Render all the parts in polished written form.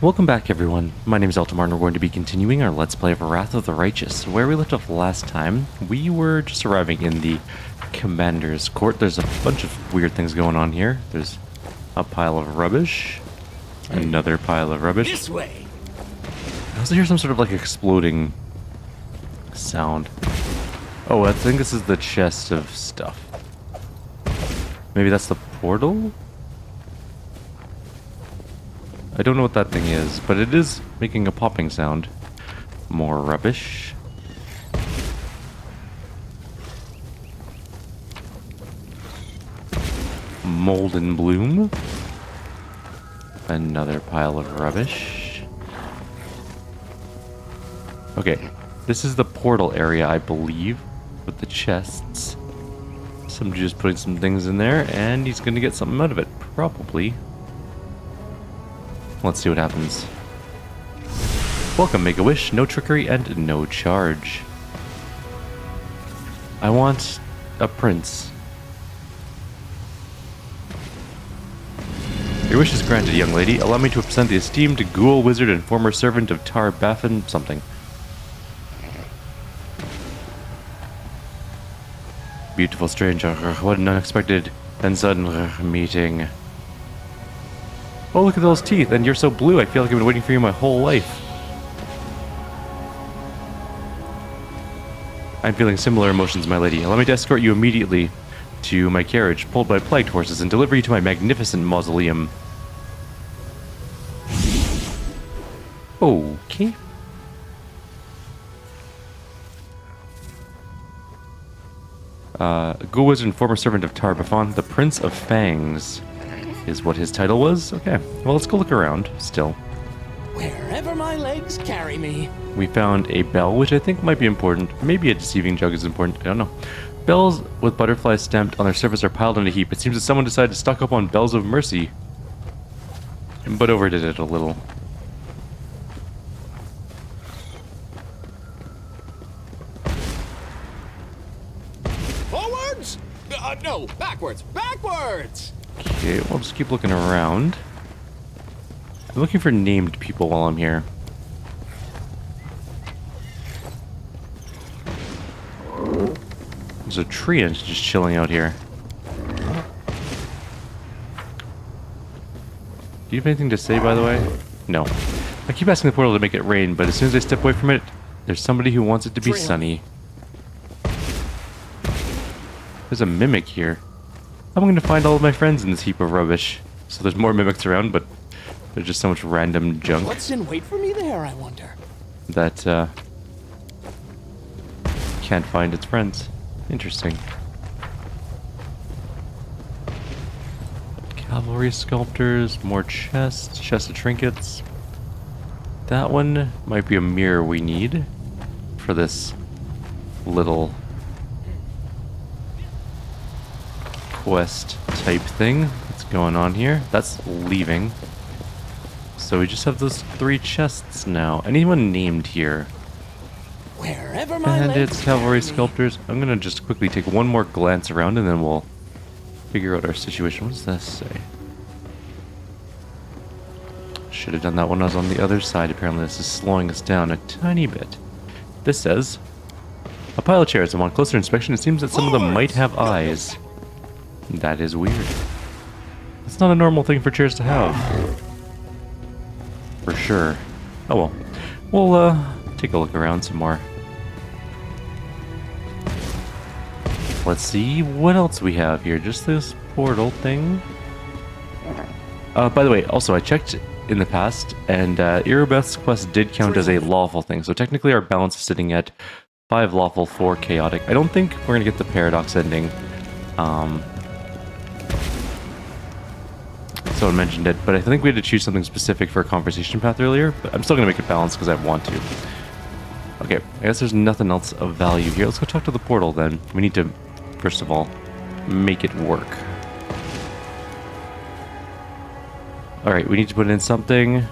Welcome back everyone, my name is Eltimar and we're going to be continuing our Let's Play of Wrath of the Righteous. Where we left off last time, we were just arriving in the Commander's Court. There's a bunch of weird things going on here. There's a pile of rubbish, another pile of rubbish. This way! I also hear some sort of like exploding sound. Oh, I think this is the chest of stuff. Maybe that's the portal? I don't know what that thing is, but it is making a popping sound. More rubbish. Mold and bloom. Another pile of rubbish. Okay, this is the portal area, I believe, with the chests. Somebody just putting some things in there, and he's gonna get something out of it, probably. Let's see what happens. Welcome, Make-A-Wish. No trickery and no charge. I want a prince. Your wish is granted, young lady. Allow me to present the esteemed ghoul wizard and former servant of Tar Baffin something. Beautiful stranger, what an unexpected and sudden meeting. Oh, look at those teeth, and you're so blue, I feel like I've been waiting for you my whole life. I'm feeling similar emotions, my lady. Allow me to escort you immediately to my carriage, pulled by plagued horses, and deliver you to my magnificent mausoleum. Okay. Ghoul wizard and former servant of Tar Baffin, the Prince of Fangs. Is what his title was? Okay, well let's go look around, still. Wherever my legs carry me. We found a bell, which I think might be important. Maybe a deceiving jug is important, I don't know. Bells with butterflies stamped on their surface are piled in a heap. It seems that someone decided to stock up on bells of mercy. But overdid it a little. Forwards? No, backwards, backwards! Okay, we'll just keep looking around. I'm looking for named people while I'm here. There's a tree just chilling out here. Do you have anything to say, by the way? No. I keep asking the portal to make it rain, but as soon as I step away from it, there's somebody who wants it to be sunny. There's a mimic here. I'm going to find all of my friends in this heap of rubbish. So there's more mimics around, but there's just so much random junk. What's in wait for me there, I wonder? That, can't find its friends. Interesting. Cavalry sculptors, more chests, chest of trinkets. That one might be a mirror we need for this little quest type thing that's going on here. That's leaving. So we just have those 3 chests now. Anyone named here? Wherever my And legs it's cavalry carry me. sculptors. I'm gonna just quickly take one more glance around and then we'll figure out our situation. What does this say? Should have done that when I was on the other side. Apparently this is slowing us down a tiny bit. This says, a pile of chairs. Upon closer inspection, it seems that some of them might have eyes. That is weird. It's not a normal thing for chairs to have. For sure. Oh well. We'll take a look around some more. Let's see what else we have here. Just this portal thing. By the way, also I checked in the past, and Irubeth's quest did count as a lawful thing. So technically our balance is sitting at 5 lawful, 4 chaotic. I don't think we're gonna get the paradox ending. Someone mentioned it, but I think we had to choose something specific for a conversation path earlier, but I'm still going to make it balanced because I want to. Okay, I guess there's nothing else of value here. Let's go talk to the portal then. We need to, first of all, make it work. Alright, we need to put in something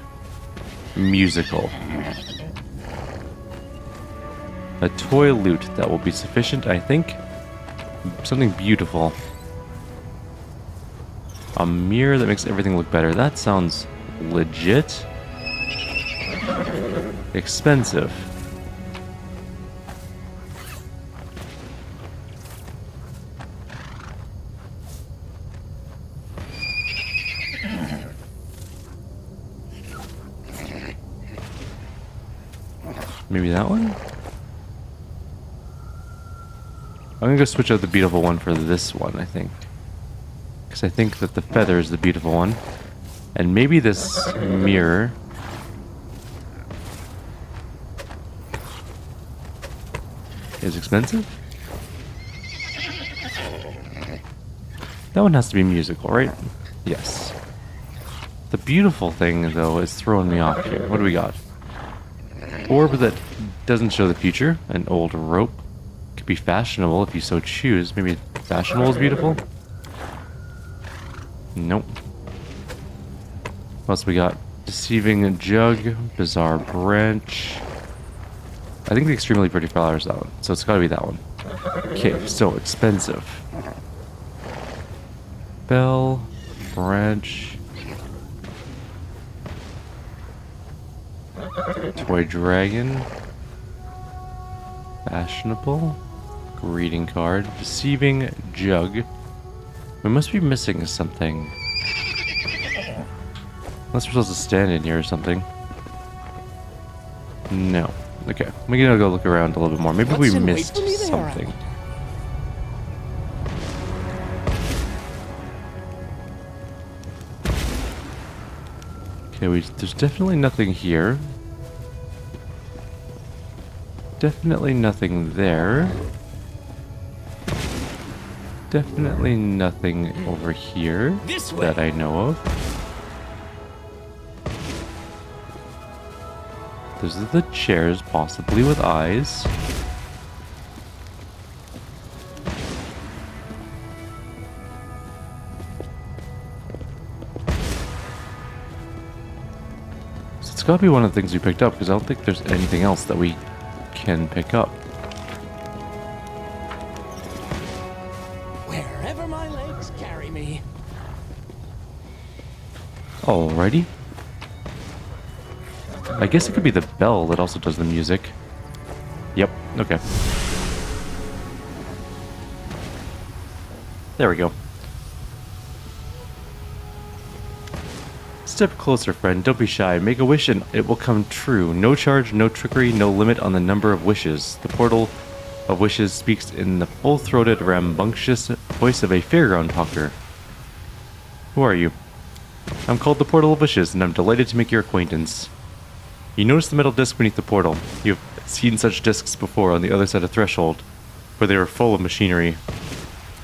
musical. A toy lute, that will be sufficient, I think. Something beautiful. A mirror that makes everything look better. That sounds legit. expensive. Maybe that one? I'm gonna go switch out the beautiful one for this one, I think. Because I think that the feather is the beautiful one. And maybe this mirror is expensive? That one has to be musical, right? Yes. The beautiful thing, though, is throwing me off here. What do we got? Orb that doesn't show the future. An old rope. Could be fashionable if you so choose. Maybe fashionable is beautiful? Nope. What else we got? Deceiving jug. Bizarre branch. I think the extremely pretty flower is that one. So it's gotta be that one. Okay, so expensive. Bell. Branch. Toy dragon. Fashionable. Greeting card. Deceiving jug. We must be missing something. Unless we're supposed to stand in here or something. No. Okay. We're gonna go look around a little bit more. Maybe we missed something. Okay, there's definitely nothing here. Definitely nothing there. Definitely nothing over here that I know of. Those are the chairs, possibly with eyes. So it's gotta be one of the things we picked up, because I don't think there's anything else that we can pick up. Wherever my legs carry me. Alrighty. I guess it could be the bell that also does the music. Yep, okay. There we go. Step closer, friend. Don't be shy. Make a wish and it will come true. No charge, no trickery, no limit on the number of wishes. The portal of wishes speaks in the full-throated, rambunctious voice of a fairground hawker. Who are you? I'm called the Portal of Wishes, and I'm delighted to make your acquaintance. You notice the metal disc beneath the portal. You've seen such discs before on the other side of Threshold, where they were full of machinery.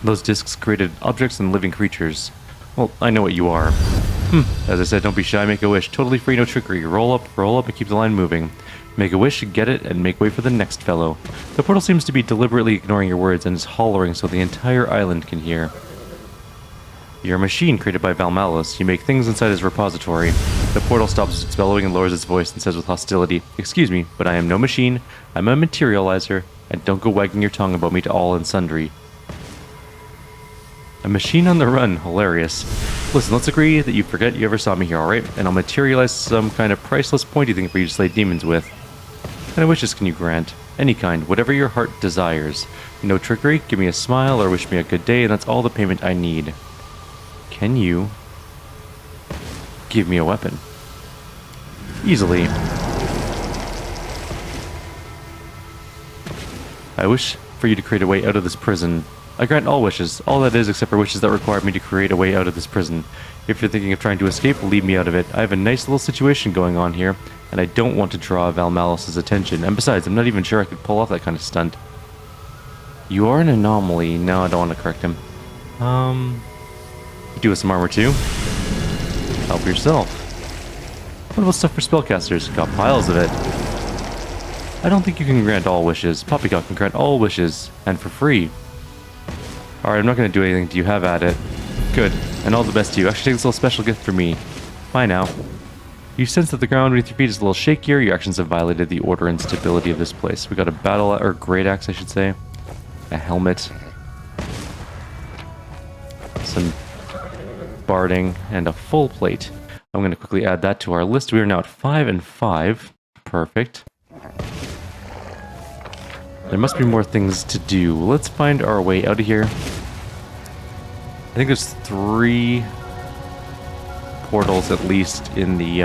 Those discs created objects and living creatures. Well, I know what you are. As I said, don't be shy, make a wish. Totally free, no trickery. Roll up, and keep the line moving. Make a wish, get it, and make way for the next fellow. The portal seems to be deliberately ignoring your words and is hollering so the entire island can hear. You're a machine created by Valmalos. You make things inside his repository. The portal stops its bellowing and lowers its voice and says with hostility, "Excuse me, but I am no machine. I'm a materializer, and don't go wagging your tongue about me to all and sundry." A machine on the run. Hilarious. Listen, let's agree that you forget you ever saw me here, alright? And I'll materialize some kind of priceless pointy thing for you to slay demons with. What kind of wishes can you grant? Any kind, whatever your heart desires. No trickery, give me a smile or wish me a good day, and that's all the payment I need. Can you give me a weapon? Easily. I wish for you to create a way out of this prison. I grant all wishes, all that is except for wishes that require me to create a way out of this prison. If you're thinking of trying to escape, leave me out of it. I have a nice little situation going on here, and I don't want to draw Valmalos' attention. And besides, I'm not even sure I could pull off that kind of stunt. You are an anomaly. No, I don't want to correct him. Do with some armor too. Help yourself. What about stuff for spellcasters? Got piles of it. I don't think you can grant all wishes. Poppycock can grant all wishes, and for free. Alright, I'm not going to do anything. Do you have at it? Good. And all the best to you. Actually, take this little special gift for me. Bye now. You sense that the ground beneath your feet is a little shakier. Your actions have violated the order and stability of this place. We got a battle, or great axe, I should say. A helmet. Some barding, and a full plate. I'm going to quickly add that to our list. We are now at 5 and 5. Perfect. There must be more things to do. Let's find our way out of here. I think there's 3 portals at least in the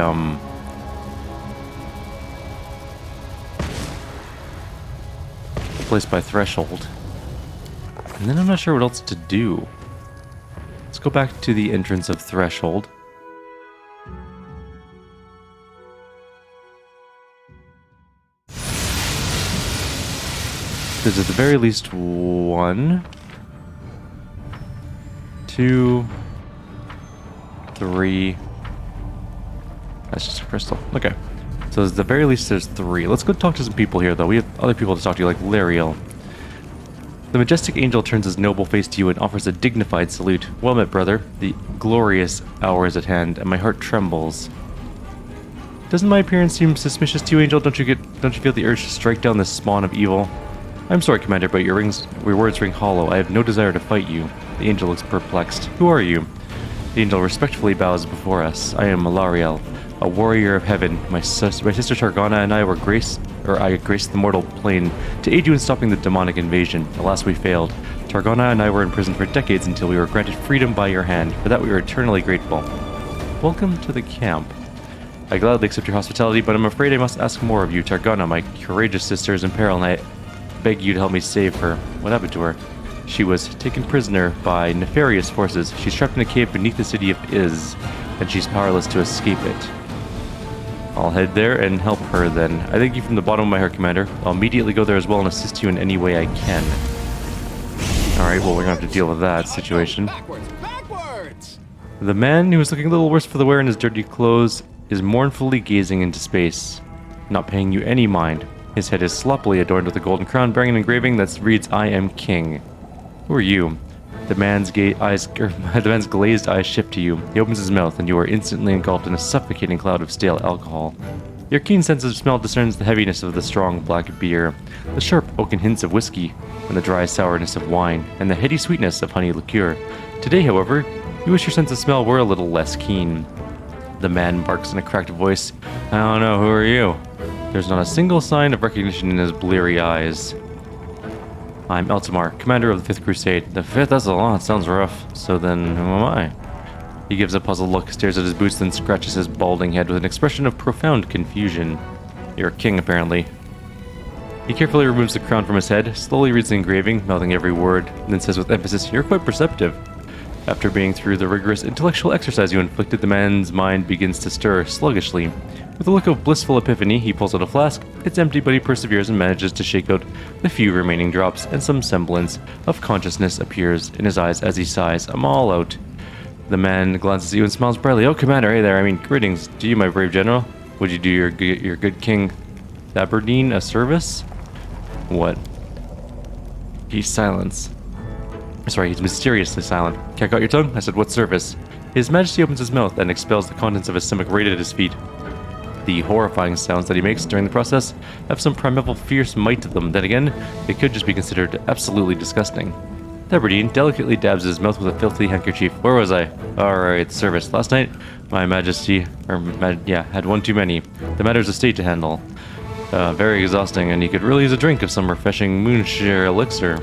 place by Threshold. And then I'm not sure what else to do. Let's go back to the entrance of Threshold. There's at the very least 1, 2, 3. That's just a crystal. Okay. So at the very least there's 3. Let's go talk to some people here though. We have other people to talk to, like Lariel. The majestic angel turns his noble face to you and offers a dignified salute. Well met, brother. The glorious hour is at hand, and my heart trembles. Doesn't my appearance seem suspicious to you, Angel? Don't you feel the urge to strike down this spawn of evil? I'm sorry, Commander, but your words ring hollow. I have no desire to fight you. The angel looks perplexed. Who are you? The angel respectfully bows before us. I am Malariel, a warrior of heaven. My sister Targana and I I graced the mortal plane to aid you in stopping the demonic invasion. Alas, we failed. Targana and I were in prison for decades until we were granted freedom by your hand. For that we are eternally grateful. Welcome to the camp. I gladly accept your hospitality, but I'm afraid I must ask more of you. Targana, my courageous sister, is in peril, and I beg you to help me save her. What happened to her? She was taken prisoner by nefarious forces. She's trapped in a cave beneath the city of Iz, and she's powerless to escape it. I'll head there and help her then. I thank you from the bottom of my heart, Commander. I'll immediately go there as well and assist you in any way I can. Alright, well, we're gonna have to deal with that situation. Backwards! The man, who is looking a little worse for the wear in his dirty clothes, is mournfully gazing into space, not paying you any mind. His head is sloppily adorned with a golden crown bearing an engraving that reads, I am king. Who are you? The man's glazed eyes shift to you. He opens his mouth, and you are instantly engulfed in a suffocating cloud of stale alcohol. Your keen sense of smell discerns the heaviness of the strong black beer, the sharp oaken hints of whiskey, and the dry sourness of wine, and the heady sweetness of honey liqueur. Today, however, you wish your sense of smell were a little less keen. The man barks in a cracked voice. I don't know, who are you? There's not a single sign of recognition in his bleary eyes. I'm Eltimar, commander of the 5th Crusade. The 5th? That's a lot. Sounds rough. So then, who am I? He gives a puzzled look, stares at his boots, then scratches his balding head with an expression of profound confusion. You're a king, apparently. He carefully removes the crown from his head, slowly reads the engraving, mouthing every word, and then says with emphasis, You're quite perceptive. After being through the rigorous intellectual exercise you inflicted, the man's mind begins to stir sluggishly. With a look of blissful epiphany, he pulls out a flask. It's empty, but he perseveres and manages to shake out the few remaining drops, and some semblance of consciousness appears in his eyes as he sighs, I'm all out. The man glances at you and smiles brightly. Oh, Commander, hey there, greetings to you, my brave general. Would you do your good King Aberdeen a service? What? He's silence. Sorry, he's mysteriously silent. Can't got your tongue? I said, what service? His Majesty opens his mouth and expels the contents of his stomach right at his feet. The horrifying sounds that he makes during the process have some primeval fierce might to them. Then again, they could just be considered absolutely disgusting. Aberdeen delicately dabs his mouth with a filthy handkerchief. Where was I? Alright, service. Last night, my Majesty, had one too many. The matter's a state to handle. Very exhausting, and he could really use a drink of some refreshing moonshine elixir.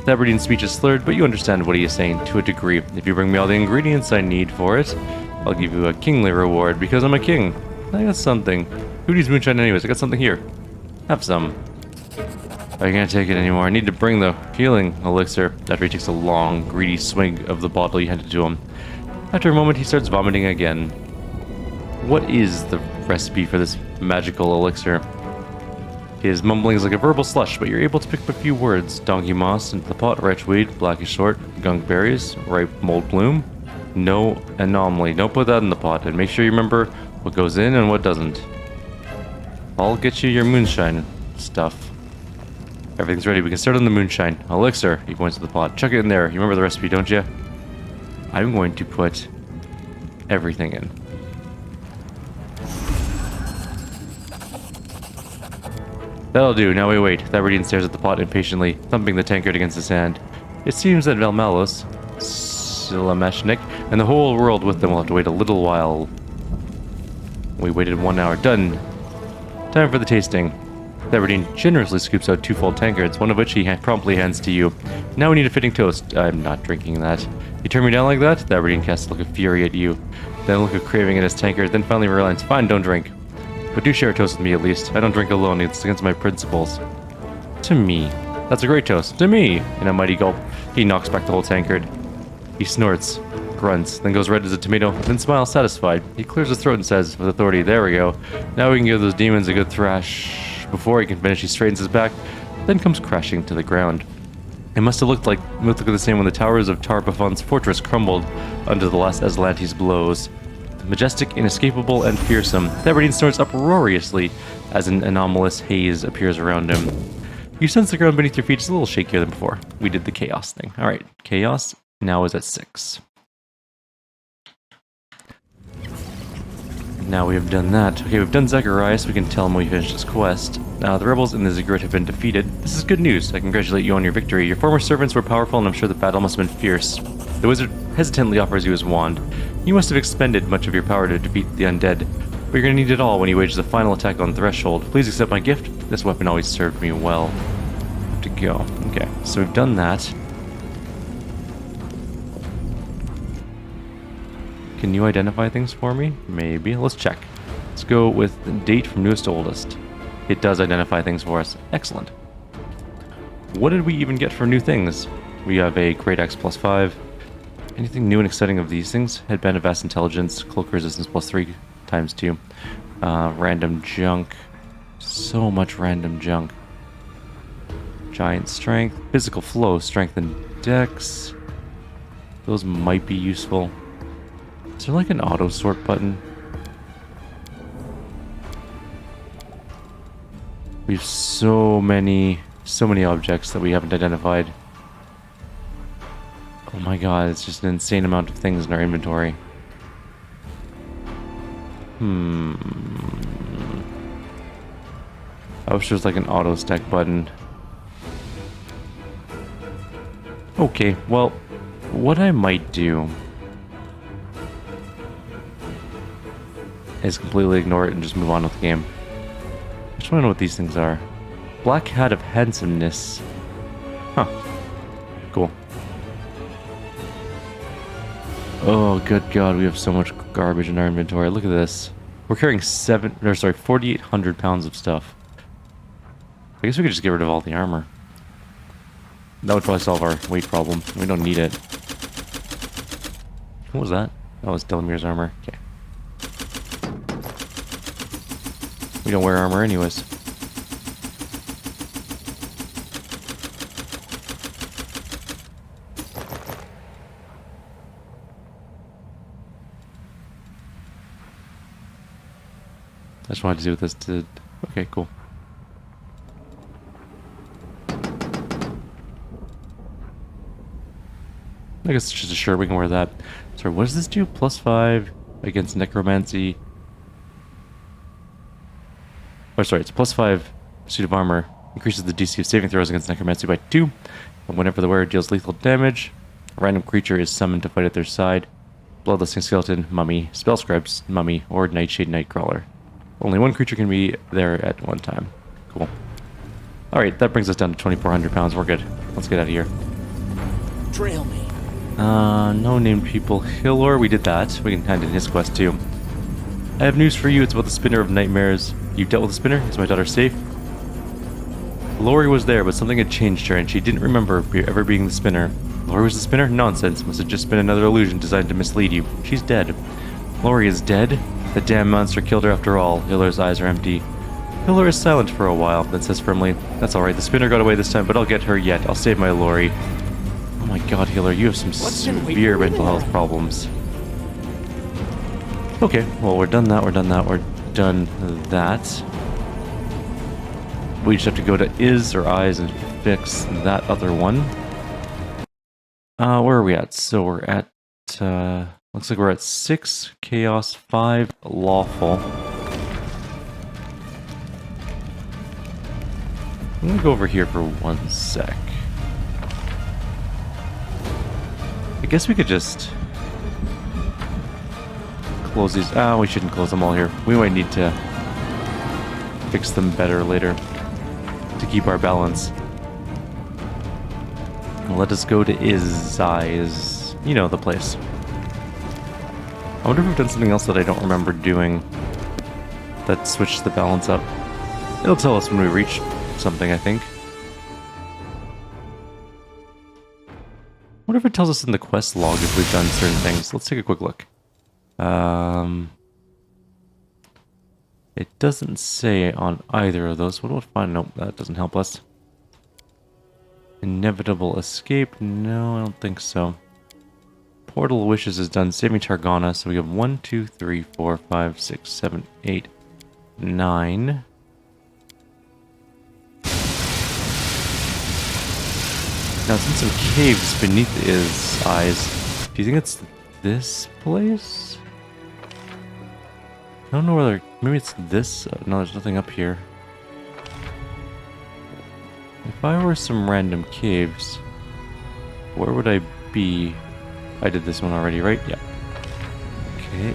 Aberdeen's speech is slurred, but you understand what he is saying to a degree. If you bring me all the ingredients I need for it, I'll give you a kingly reward because I'm a king. I got something. Who needs moonshine anyways? I got something here. Have some. I can't take it anymore. I need to bring the healing elixir. After he takes a long, greedy swig of the bottle you handed to him. After a moment, he starts vomiting again. What is the recipe for this magical elixir? His mumbling is like a verbal slush, but you're able to pick up a few words. Donkey moss into the pot, wretchweed, blackish sort, gunk berries, ripe mold bloom. No anomaly. Don't put that in the pot, and make sure you remember what goes in and what doesn't. I'll get you your moonshine stuff. Everything's ready. We can start on the moonshine. Elixir. He points to the pot. Chuck it in there. You remember the recipe, don't you? I'm going to put everything in. That'll do. Now we wait. Aberdeen stares at the pot impatiently, thumping the tankard against his hand. It seems that Velmalos, Silamashnik, and the whole world with them will have to wait a little while. We waited 1 hour. Done. Time for the tasting. Theverdine generously scoops out 2 full tankards, one of which he promptly hands to you. Now we need a fitting toast. I'm not drinking that. You turn me down like that? Theverdine casts a look of fury at you, then a look of craving at his tankard, then finally relents. Fine, don't drink. But do share a toast with me at least. I don't drink alone, it's against my principles. To me. That's a great toast. To me! In a mighty gulp, he knocks back the whole tankard. He snorts, grunts, then goes red as a tomato, then smiles satisfied. He clears his throat and says, with authority, there we go. Now we can give those demons a good thrash. Before he can finish, he straightens his back, then comes crashing to the ground. It must have looked the same when the towers of Tarbafon's fortress crumbled under the last Aslante's blows. Majestic, inescapable, and fearsome, Theverdine snorts uproariously as an anomalous haze appears around him. You sense the ground beneath your feet is a little shakier than before. We did the chaos thing. Alright, chaos now is at 6. Now we have done that. Okay, we've done Zacharias. We can tell him we finished his quest. The rebels in the Ziggurat have been defeated. This is good news. I congratulate you on your victory. Your former servants were powerful, and I'm sure the battle must have been fierce. The wizard hesitantly offers you his wand. You must have expended much of your power to defeat the undead, but you're going to need it all when you wage the final attack on Threshold. Please accept my gift. This weapon always served me well. Have to go. Okay, so we've done that. Can you identify things for me? Maybe. Let's check. Let's go with the date from newest to oldest. It does identify things for us. Excellent. What did we even get for new things? We have a Great Axe +5. Anything new and exciting of these things? Headband of Vast Intelligence, Cloak Resistance +3 times 2. Random junk. So much random junk. Giant Strength. Physical Flow, Strength and Dex. Those might be useful. Is there like an auto sort button? We have so many objects that we haven't identified. Oh my god, it's just an insane amount of things in our inventory. I wish there was like an auto stack button. Okay, well, what I might do is completely ignore it and just move on with the game. I just want to know what these things are. Black Hat of Handsomeness. Huh. Cool. Oh, good god, we have so much garbage in our inventory. Look at this. We're carrying 4,800 pounds of stuff. I guess we could just get rid of all the armor. That would probably solve our weight problem. We don't need it. What was that? That was Delamir's armor. Okay. We don't wear armor anyways. I just wanted to see what this did. Okay, cool. I guess it's just a shirt, we can wear that. Sorry, what does this do? +5 against necromancy. Oh, sorry, it's +5 suit of armor. Increases the DC of saving throws against necromancy by 2. And whenever the wearer deals lethal damage, a random creature is summoned to fight at their side. Bloodlusting skeleton, mummy, spellscribes, mummy, or nightshade nightcrawler. Only one creature can be there at one time. Cool. Alright, that brings us down to 2,400 pounds. We're good. Let's get out of here. Trail me. No named people. Hillor, we did that. We can hand in his quest too. I have news for you. It's about the Spinner of Nightmares. You've dealt with the Spinner? Is my daughter safe? Lori was there, but something had changed her, and she didn't remember ever being the Spinner. Lori was the Spinner? Nonsense. Must have just been another illusion designed to mislead you. She's dead. Lori is dead? The damn monster killed her after all. Hiller's eyes are empty. Hiller is silent for a while, then says firmly, "That's alright, the Spinner got away this time, but I'll get her yet. I'll save my Lori." Oh my god, Hiller, you have some severe mental health problems. Okay, well, we're done that, we're done that. We just have to go to Is or Eyes and fix that other one. Where are we at? So we're at, looks like we're at 6 Chaos, 5 Lawful. I'm gonna go over here for 1 sec. I guess we could just close these. We shouldn't close them all here. We might need to fix them better later to keep our balance. Let us go to Izai's. You know the place. I wonder if we've done something else that I don't remember doing that switched the balance up. It'll tell us when we reach something, I think. I wonder if it tells us in the quest log if we've done certain things. Let's take a quick look. It doesn't say on either of those. What do we find? Nope, that doesn't help us. Inevitable escape? No, I don't think so. Portal Wishes is done, saving Targana, so we have 1, 2, 3, 4, 5, 6, 7, 8, 9. Now it's in some caves beneath his eyes. Do you think it's this place? I don't know whether... Maybe it's this... no, there's nothing up here. If I were some random caves, where would I be? I did this one already, right? Yeah. Okay.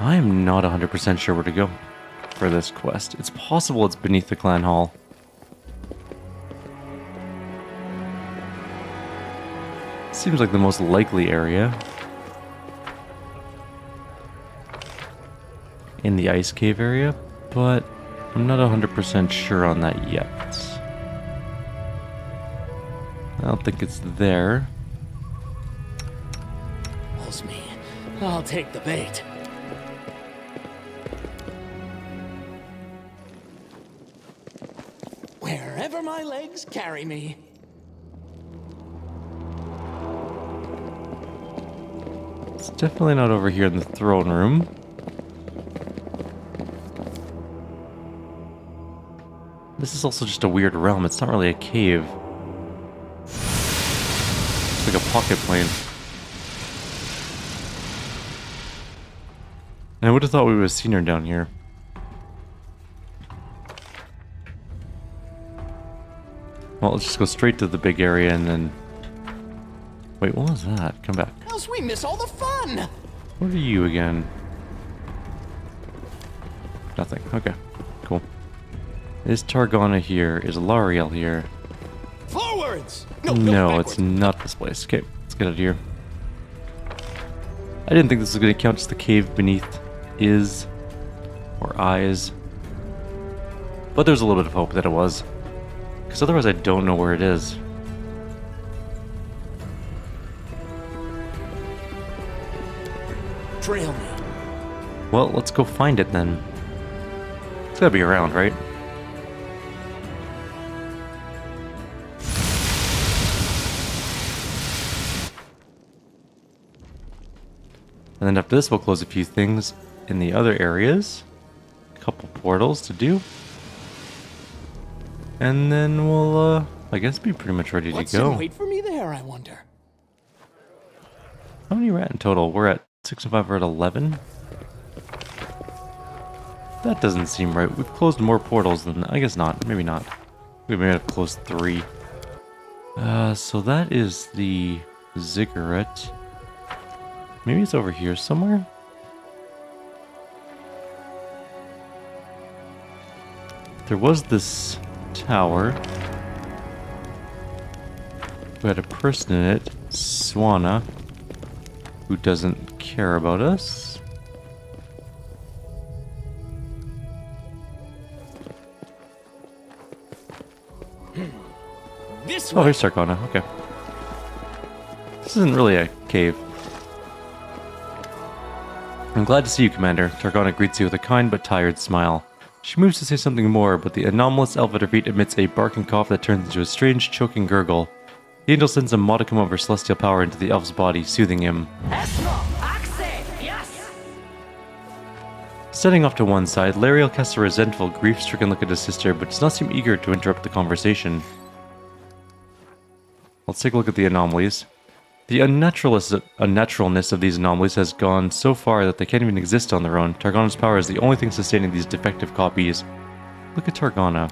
I am not 100% sure where to go for this quest. It's possible it's beneath the clan hall. Seems like the most likely area. In the ice cave area, but I'm not 100% sure on that yet. I don't think it's there. Pulls me. I'll take the bait. Wherever my legs carry me. It's definitely not over here in the throne room. This is also just a weird realm. It's not really a cave. It's like a pocket plane. And I would have thought we would have seen her down here. Well, let's just go straight to the big area and then... Wait, what was that? Come back. Else we miss all the fun! What are you again? Nothing. Okay, cool. Is Targana here? Is Lariel here? Forwards! No, it's not this place. Okay, let's get out of here. I didn't think this was going to count as the cave beneath is or eyes. But there's a little bit of hope that it was. Because otherwise I don't know where it is. Trail me. Well, let's go find it then. It's gotta be around, right? And then after this, we'll close a few things in the other areas. A couple portals to do. And then we'll, I guess, be pretty much ready to go. Wait for me there, I wonder. How many we're at in total? We're at 6 and 5, we're at 11. That doesn't seem right. We've closed more portals than... I guess not. Maybe not. We may have closed 3. So that is the ziggurat. Maybe it's over here somewhere? There was this tower who had a person in it, Swana, who doesn't care about us. This Oh, way. here's Targana. Okay. This isn't really a cave. I'm glad to see you, Commander. Targana greets you with a kind but tired smile. She moves to say something more, but the anomalous elf at her feet emits a barking cough that turns into a strange, choking gurgle. The angel sends a modicum of her celestial power into the elf's body, soothing him. Standing off to one side, Lariel casts a resentful, grief-stricken look at his sister, but does not seem eager to interrupt the conversation. Let's take a look at the anomalies. The unnaturalness of these anomalies has gone so far that they can't even exist on their own. Targana's power is the only thing sustaining these defective copies. Look at Targana.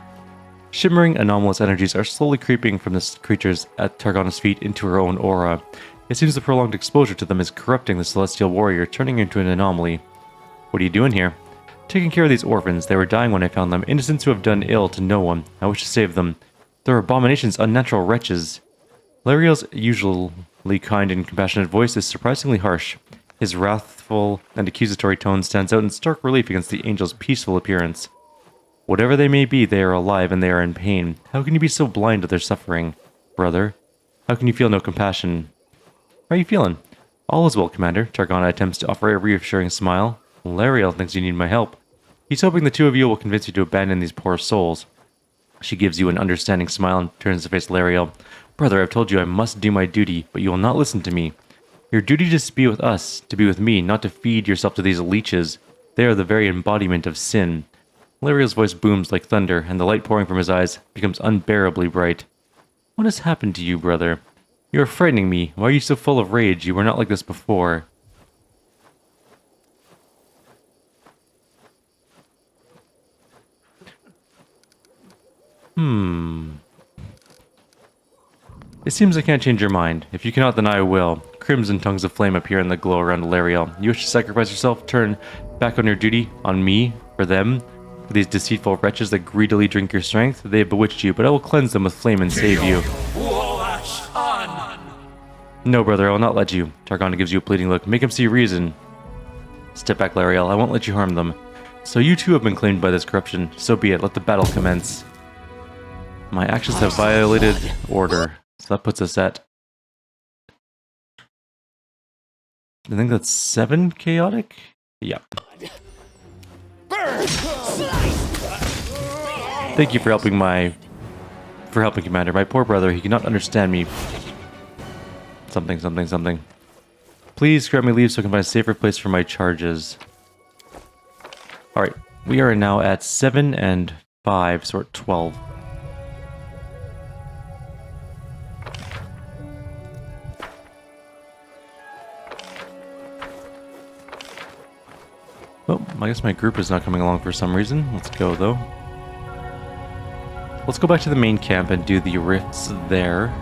Shimmering, anomalous energies are slowly creeping from the creatures at Targana's feet into her own aura. It seems the prolonged exposure to them is corrupting the celestial warrior, turning into an anomaly. What are you doing here? Taking care of these orphans. They were dying when I found them. Innocents who have done ill to no one. I wish to save them. They're abominations, unnatural wretches. Lariel's usually kind and compassionate voice is surprisingly harsh. His wrathful and accusatory tone stands out in stark relief against the angel's peaceful appearance. Whatever they may be, they are alive and they are in pain. How can you be so blind to their suffering? Brother, how can you feel no compassion? How are you feeling? All is well, Commander. Targana attempts to offer a reassuring smile. Lariel thinks you need my help. He's hoping the two of you will convince you to abandon these poor souls. She gives you an understanding smile and turns to face Lariel. Brother, I've told you I must do my duty, but you will not listen to me. Your duty is to be with us, to be with me, not to feed yourself to these leeches. They are the very embodiment of sin. Lariel's voice booms like thunder, and the light pouring from his eyes becomes unbearably bright. What has happened to you, brother? You are frightening me. Why are you so full of rage? You were not like this before. It seems I can't change your mind. If you cannot, then I will. Crimson tongues of flame appear in the glow around Lariel. You wish to sacrifice yourself, turn back on your duty, on me, for them, for these deceitful wretches that greedily drink your strength. They have bewitched you, but I will cleanse them with flame and save you. No, brother, I will not let you. Targana gives you a pleading look. Make him see reason. Step back, Lariel. I won't let you harm them. So you too have been claimed by this corruption. So be it. Let the battle commence. My actions have violated order. So that puts us at... I think that's 7 chaotic? Yeah. Thank you for helping Commander. My poor brother, he cannot understand me. Something, something, something. Please grant me leave so I can find a safer place for my charges. Alright, we are now at 7 and 5, so we're at 12. Oh, I guess my group is not coming along for some reason. Let's go, though. Let's go back to the main camp and do the rifts there.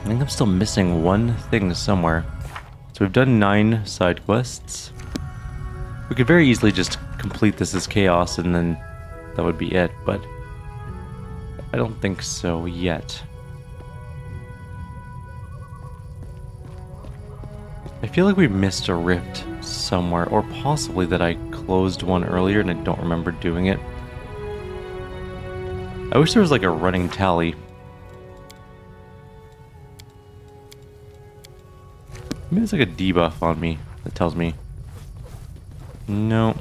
I think I'm still missing one thing somewhere. So we've done 9 side quests. We could very easily just complete this as chaos and then that would be it, but I don't think so yet. I feel like we missed a rift somewhere, or possibly that I closed one earlier and I don't remember doing it. I wish there was like a running tally. Maybe there's like a debuff on me that tells me. No.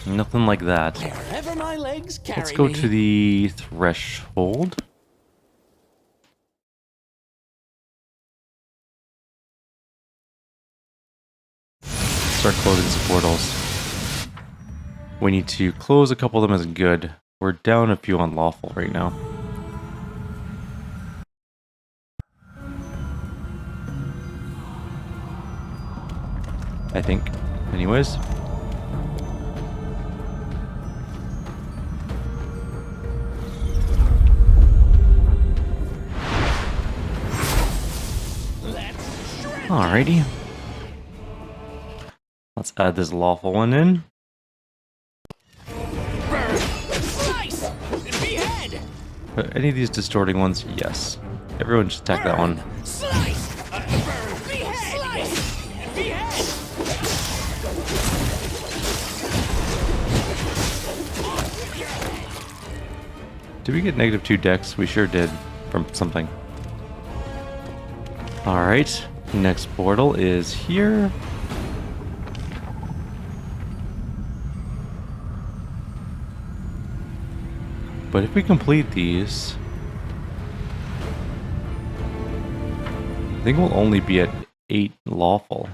Nothing like that. Wherever my legs carry Let's go me. to the threshold. Start closing some portals. We need to close a couple of them as good. We're down a few on lawful right now. I think. Anyways. Alrighty. Let's add this lawful one in. Any of these distorting ones? Yes. Everyone just attack that one. Did we get -2 dex? We sure did. From something. Alright. Next portal is here. But if we complete these, I think we'll only be at 8 lawful.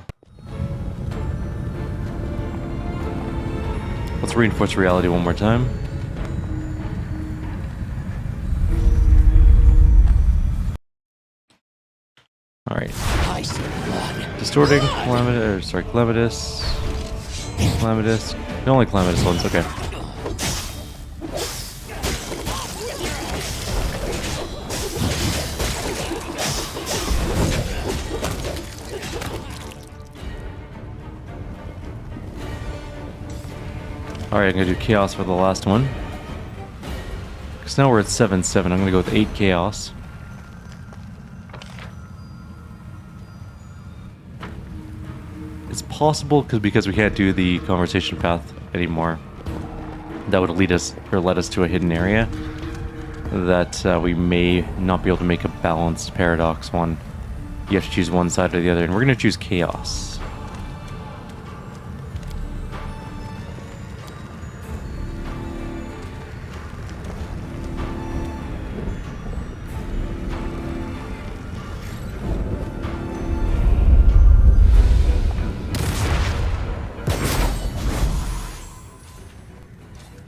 Let's reinforce reality one more time. Alright. Distorting, Calamitous. No, only Calamitous ones, okay. Alright, I'm gonna do Chaos for the last one. Because now we're at 7-7. I'm gonna go with 8 Chaos. It's possible because we can't do the conversation path anymore. That would lead us or led us to a hidden area that we may not be able to make a balanced paradox one. You have to choose one side or the other, and we're going to choose Chaos.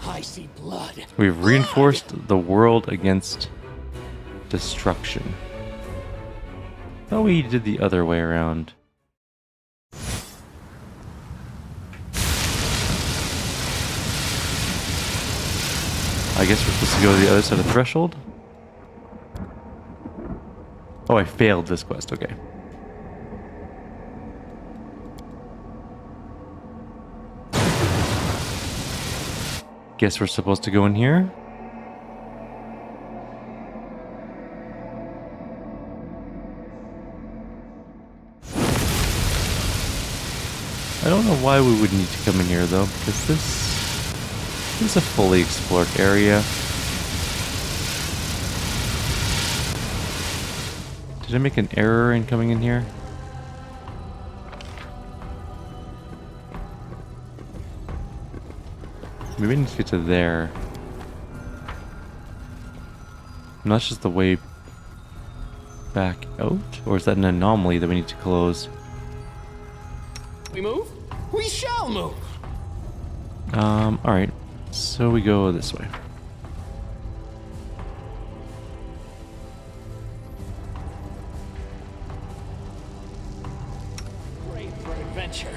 I see blood. We've reinforced the world against destruction. Thought we did the other way around. I guess we're supposed to go to the other side of the threshold? Oh, I failed this quest, okay. Guess we're supposed to go in here? I don't know why we would need to come in here though, because this is a fully explored area. Did I make an error in coming in here? Maybe I need to get to there. And that's just the way back out? Or is that an anomaly that we need to close? We move? We shall move. Alright. So we go this way. Great for adventure.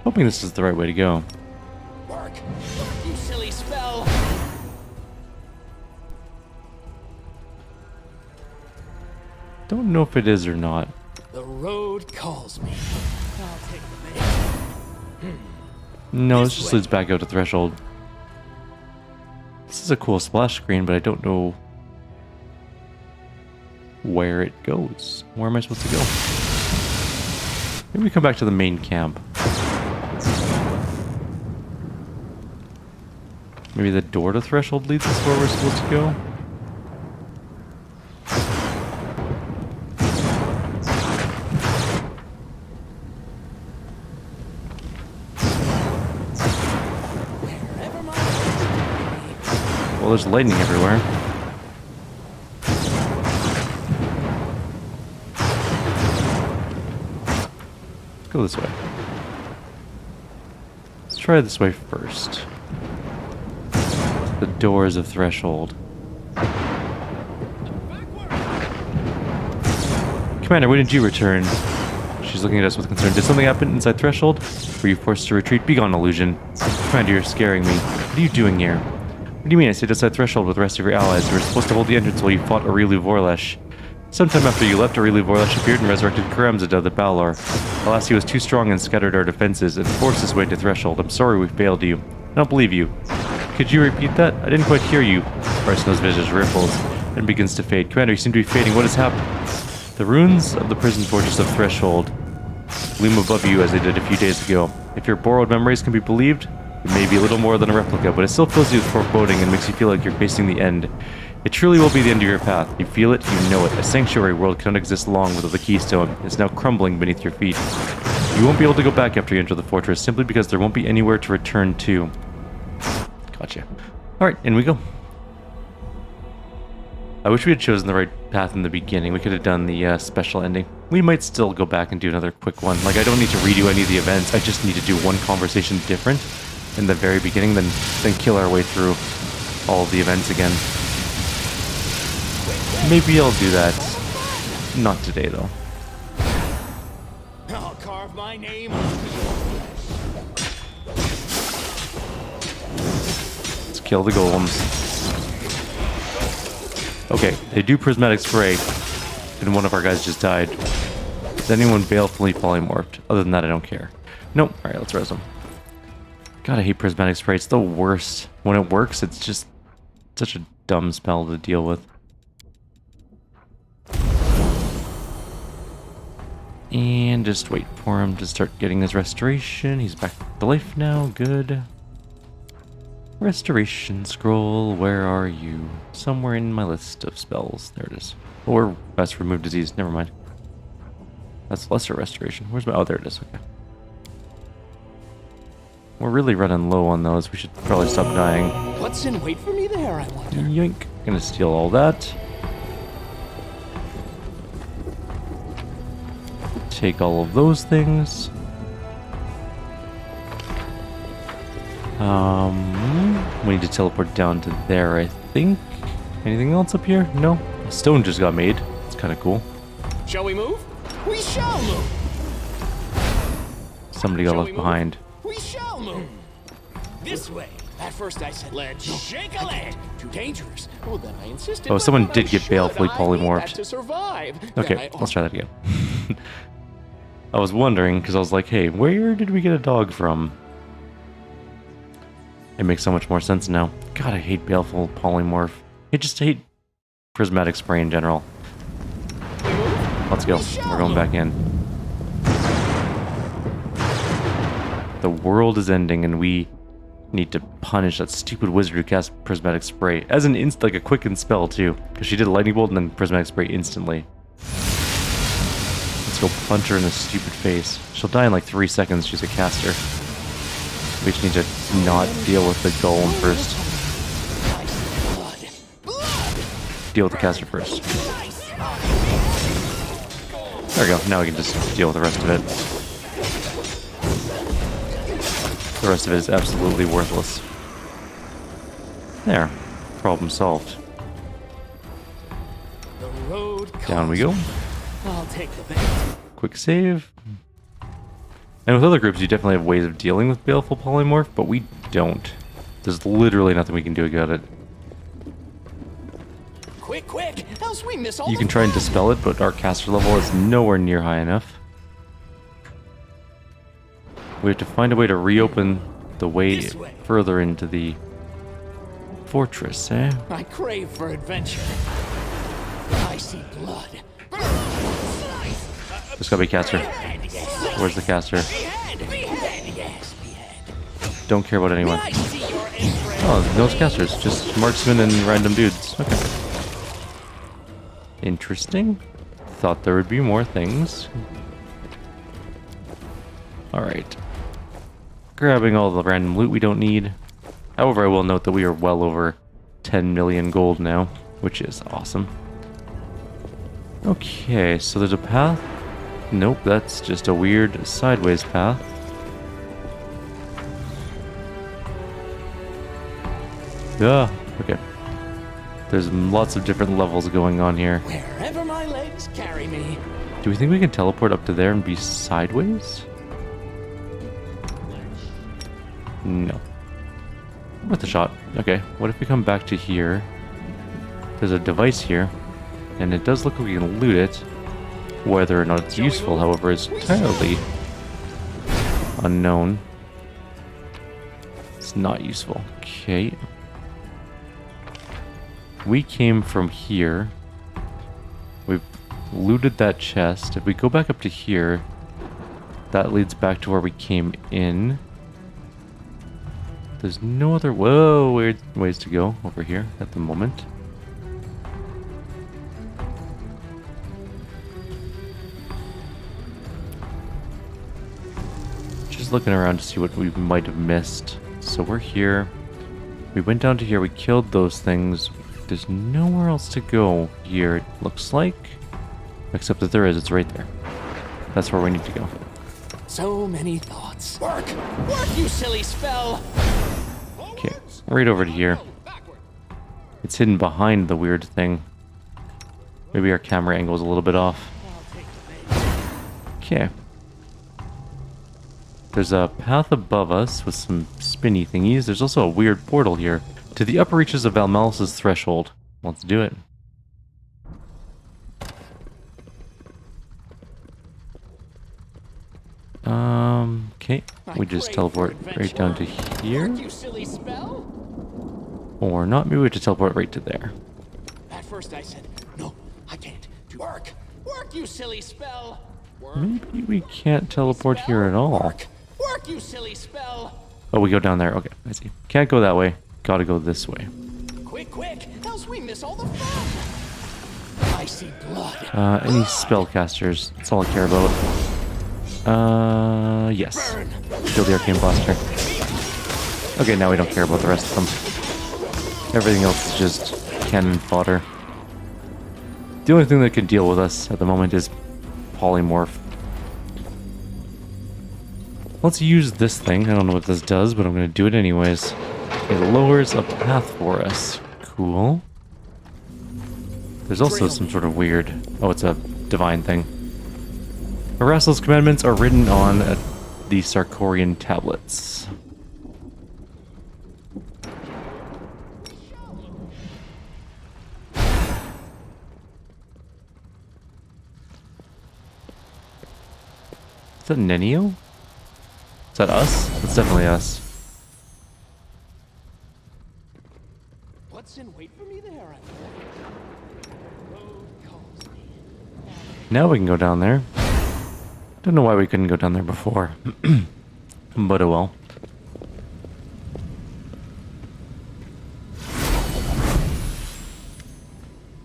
Hoping this is the right way to go. Work, you silly spell. Don't know if it is or not. The road calls me. I'll take the bait. No, this just leads back out to Threshold. This is a cool splash screen, but I don't know where it goes. Where am I supposed to go? Maybe we come back to the main camp. Maybe the door to Threshold leads us where we're supposed to go? Wherever my legs Well, there's lightning everywhere. Let's go this way. Let's try this way first. The doors of Threshold. Commander, when did you return? She's looking at us with concern. Did something happen inside Threshold? Were you forced to retreat? Begone, illusion. Commander, you're scaring me. What are you doing here? What do you mean I stayed outside Threshold with the rest of your allies? You were supposed to hold the entrance while you fought Aureliu Vorlesh. Sometime after you left, Aureliu Vorlesh appeared and resurrected Karamzad of the Balor. Alas, he was too strong and scattered our defenses and forced his way to Threshold. I'm sorry we failed you. I don't believe you. Could you repeat that? I didn't quite hear you. Arsino's visage ripples and begins to fade. Commander, you seem to be fading. What has happened? The ruins of the prison fortress of Threshold loom above you as they did a few days ago. If your borrowed memories can be believed, it may be a little more than a replica, but it still fills you with foreboding and makes you feel like you're facing the end. It truly will be the end of your path. You feel it, you know it. A sanctuary world cannot exist long without the keystone. It's now crumbling beneath your feet. You won't be able to go back after you enter the fortress, simply because there won't be anywhere to return to. Gotcha. Alright, in we go. I wish we had chosen the right path in the beginning. We could have done the special ending. We might still go back and do another quick one. Like, I don't need to redo any of the events. I just need to do one conversation different in the very beginning, then kill our way through all of the events again. Maybe I'll do that. Not today, though. I'll carve my name onto your flesh. Let's kill the golems. Okay, they do prismatic spray, and one of our guys just died. Is anyone balefully polymorphed? Other than that, I don't care. Nope. Alright, let's res them. God, I hate prismatic spray. It's the worst. When it works, it's just such a dumb spell to deal with. And just wait for him to start getting his restoration. He's back to life now. Good. Restoration scroll, where are you? Somewhere in my list of spells. There it is. Or best remove disease. Never mind. That's lesser restoration. Where's my... Oh, there it is. Okay. We're really running low on those. We should probably stop dying. What's in wait for me there, I wonder? Yoink. Gonna steal all that. Take all of those things. We need to teleport down to there, I think. Anything else up here? No. A stone just got made. It's kind of cool. Shall we move? We shall move. Somebody got left behind. We shall move. This way. At first I said, let's shake a leg. Too dangerous. Oh, then I insisted. Oh, someone did get balefully polymorphed. To survive. Okay, let's try that again. I was wondering, because I was like, hey, where did we get a dog from? It makes so much more sense now. God, I hate baleful polymorph. I just hate prismatic spray in general. Let's go. We're going back in. The world is ending, and we need to punish that stupid wizard who cast prismatic spray as an like a quickened spell too, because she did a lightning bolt and then prismatic spray instantly. Let's go punch her in the stupid face. She'll die in like 3 seconds. She's a caster. We just need to not deal with the golem first. Deal with the caster first. There we go. Now we can just deal with the rest of it. The rest of it is absolutely worthless. There. Problem solved. Down we go. I'll take the bait. Quick save. And with other groups, you definitely have ways of dealing with baleful polymorph, but we don't. There's literally nothing we can do about it. Quick, quick! Else we miss all You can try and dispel it, but our caster level is nowhere near high enough. We have to find a way to reopen the way further into the fortress, eh? I crave for adventure. I see blood. There's gotta be a caster. Where's the caster? Don't care about anyone. Oh, no casters. Just marksmen and random dudes. Okay. Interesting. Thought there would be more things. Alright. Grabbing all the random loot we don't need. However, I will note that we are well over 10 million gold now, which is awesome. Okay, so there's a path. Nope, that's just a weird sideways path. Yeah, okay. There's lots of different levels going on here. Wherever my legs carry me. Do we think we can teleport up to there and be sideways? No. Worth a shot. Okay, what if we come back to here? There's a device here, and it does look like we can loot it. Whether or not it's useful, however, is entirely unknown. It's not useful. Okay. We came from here. We've looted that chest. If we go back up to here, that leads back to where we came in. There's no other weird ways to go over here at the moment. Just looking around to see what we might have missed. So we're here. We went down to here. We killed those things. There's nowhere else to go here, it looks like. Except that there is. It's right there. That's where we need to go. So many thoughts. Work! Work, you silly spell! Okay, right over to here. It's hidden behind the weird thing. Maybe our camera angle is a little bit off. Okay. There's a path above us with some spinny thingies. There's also a weird portal here to the upper reaches of Valmalis's threshold. Let's do it. Okay. We just teleport right down to here. Work, you silly spell. Or not. Maybe we have to teleport right to there. At first I said, no, I can't. To work. Work, you silly spell. Work. Maybe we can't teleport here at all. Work. Work, you silly spell. Oh, we go down there. Okay, I see. Can't go that way. Gotta go this way. Quick, quick, else we miss all the fun. I see blood. Any spellcasters. That's all I care about. Yes. Burn. Kill the Arcane Blaster. Okay, now we don't care about the rest of them. Everything else is just cannon fodder. The only thing that can deal with us at the moment is Polymorph. Let's use this thing. I don't know what this does, but I'm going to do it anyways. It lowers a path for us. Cool. There's also some sort of weird... Oh, it's a divine thing. Erastil's commandments are written on the Sarkorian tablets. Is that Nenio? Is that us? That's definitely us. What's in wait for me there? Road calls me. Now we can go down there. Don't know why we couldn't go down there before. But oh well.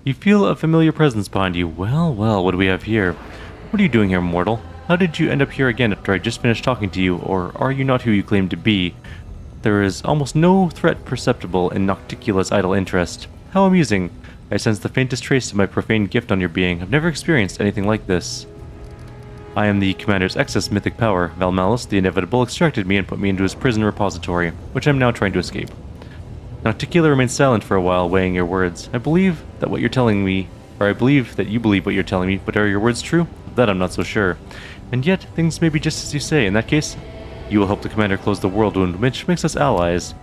You feel a familiar presence behind you. Well, well, what do we have here? What are you doing here, mortal? How did you end up here again after I just finished talking to you, or are you not who you claim to be? There is almost no threat perceptible in Nocticula's idle interest. How amusing. I sense the faintest trace of my profane gift on your being. I've never experienced anything like this. I am the Commander's excess mythic power. Valmalus, the Inevitable, extracted me and put me into his prison repository, which I'm now trying to escape. Nocticula remained silent for a while, weighing your words. I believe that what you're telling me, or I believe that you believe what you're telling me, but are your words true? Of that I'm not so sure. And yet, things may be just as you say. In that case, you will help the Commander close the world wound, which makes us allies.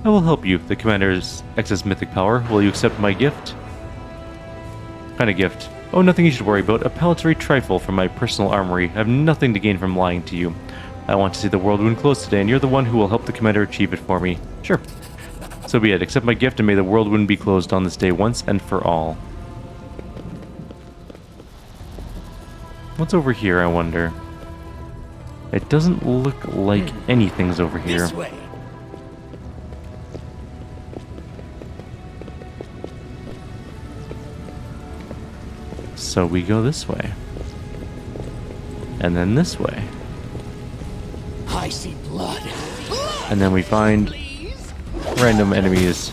I will help you, the Commander's excess mythic power. Will you accept my gift? What kind of gift? Oh, nothing you should worry about. A palliatory trifle from my personal armory. I have nothing to gain from lying to you. I want to see the world wound closed today, and you're the one who will help the Commander achieve it for me. Sure. So be it. Accept my gift, and may the world wound be closed on this day once and for all. What's over here, I wonder? It doesn't look like anything's over here. This way. So we go this way. And then this way. I see blood. And then we find Please. random enemies.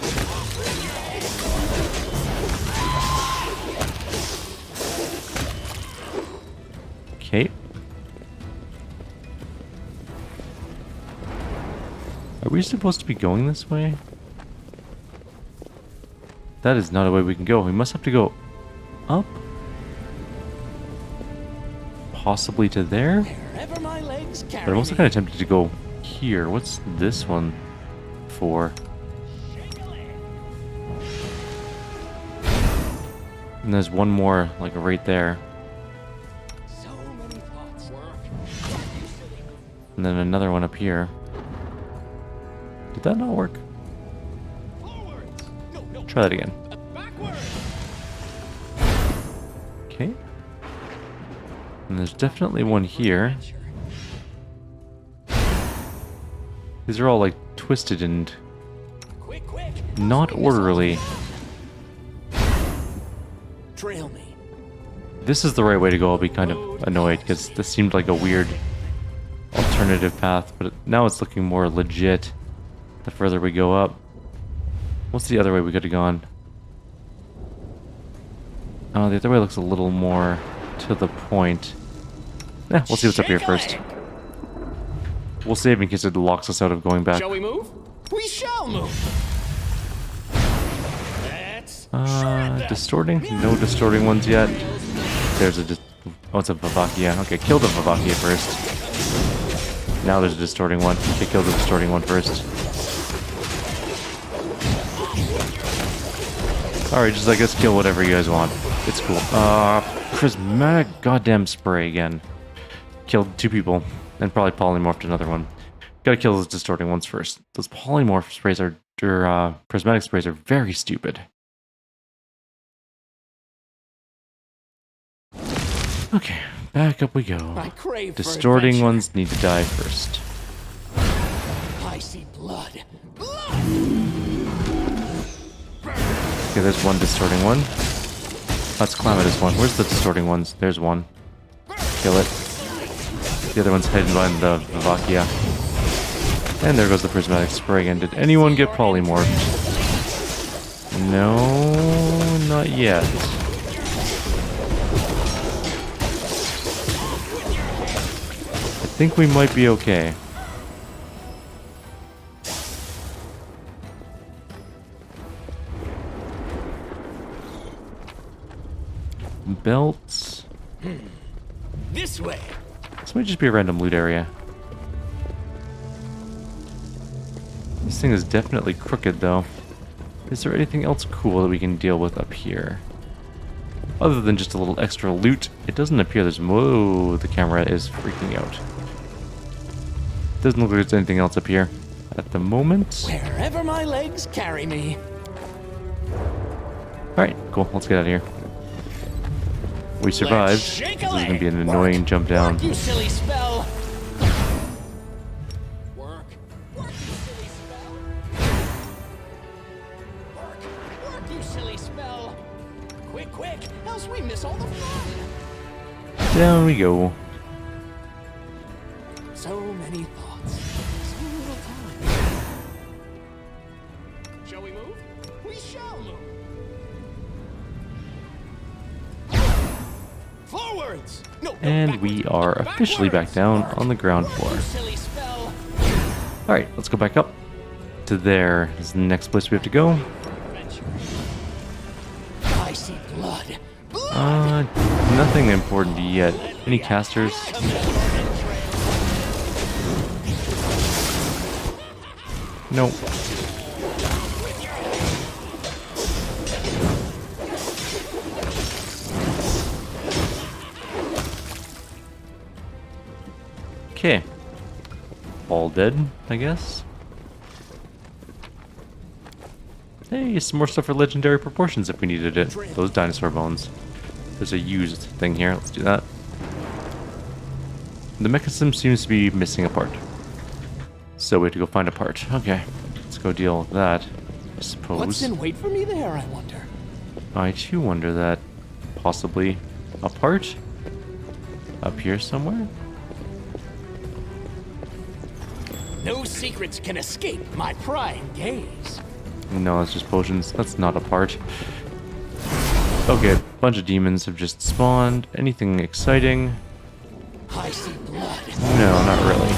Okay. Are we supposed to be going this way? That is not a way we can go. We must have to go up. Possibly to there? Wherever my legs carry But I'm also me. kind of tempted to go here. What's this one for? And there's one more, like right there. So many thoughts. Work. And then another one up here. Did that not work? Forwards. No, no. Try that again. Backwards. Okay. And there's definitely one here. These are all like twisted and Quick, quick. not orderly. Trail me. This is the right way to go. I'll be kind of annoyed because this seemed like a weird alternative path, but now it's looking more legit the further we go up. What's the other way we could have gone? Oh, the other way looks a little more to the point. Yeah, we'll see what's up here first. We'll save in case it locks us out of going back. Shall we move? We shall move. Let's shred them. Distorting? No distorting ones yet. There's a oh, it's a Vivacia. Okay, kill the Vivacia first. Now there's a distorting one. Okay, kill the distorting one first. Alright, just I guess kill whatever you guys want. It's cool. Prismatic goddamn spray again. Killed 2 people. And probably polymorphed another one. Gotta kill those distorting ones first. Those polymorph sprays are, prismatic sprays are very stupid. Okay, back up we go. I crave for Distorting adventure. ones need to die first. I see blood. Blood! Okay, there's one distorting one. Let's calamitous one. Where's the distorting ones? There's one. Kill it. The other one's hidden behind the Vivacia. And there goes the prismatic spray again. Did anyone get polymorphed? No, not yet. I think we might be okay. Belts. This way. This might just be a random loot area. This thing is definitely crooked, though. Is there anything else cool that we can deal with up here? Other than just a little extra loot, it doesn't appear there's... Whoa, the camera is freaking out. Doesn't look like there's anything else up here at the moment. Wherever my legs carry me. Alright, cool. Let's get out of here. We survived. Let's shake This a is going to be an leg. annoying jump down. Work, you silly spell. Work. Work, you silly spell. Work, you silly spell. Quick, quick, else we miss all the fun. Down we go. So many thoughts, so little time. Shall we move? We shall move. Forwards! No, And backwards. we are officially back down on the ground floor. You silly spell. Alright, let's go back up to there. This is the next place we have to go. Adventure. I see blood. Blood! Nothing important yet. Any casters? Nope. Okay. All dead, I guess. Hey, some more stuff for legendary proportions if we needed it. Those dinosaur bones. There's a used thing here. Let's do that. The mechanism seems to be missing a part. So we have to go find a part. Okay. Let's go deal with that, I suppose. What's in wait for me there, I wonder? I too wonder that. Possibly a part? Up here somewhere? No secrets can escape my prying gaze. No, that's just potions. That's not a part. Okay, a bunch of demons have just spawned. Anything exciting? I see blood. No, not really.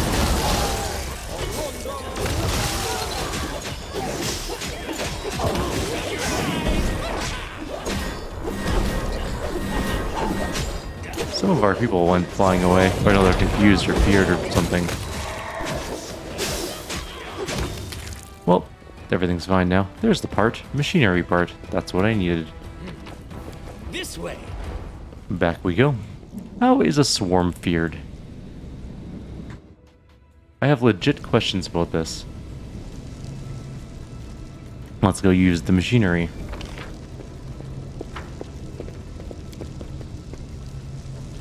Some of our people went flying away. Or no, they're confused or feared or something. Well, everything's fine now. There's the part. Machinery part. That's what I needed. This way. Back we go. How is a swarm feared? I have legit questions about this. Let's go use the machinery.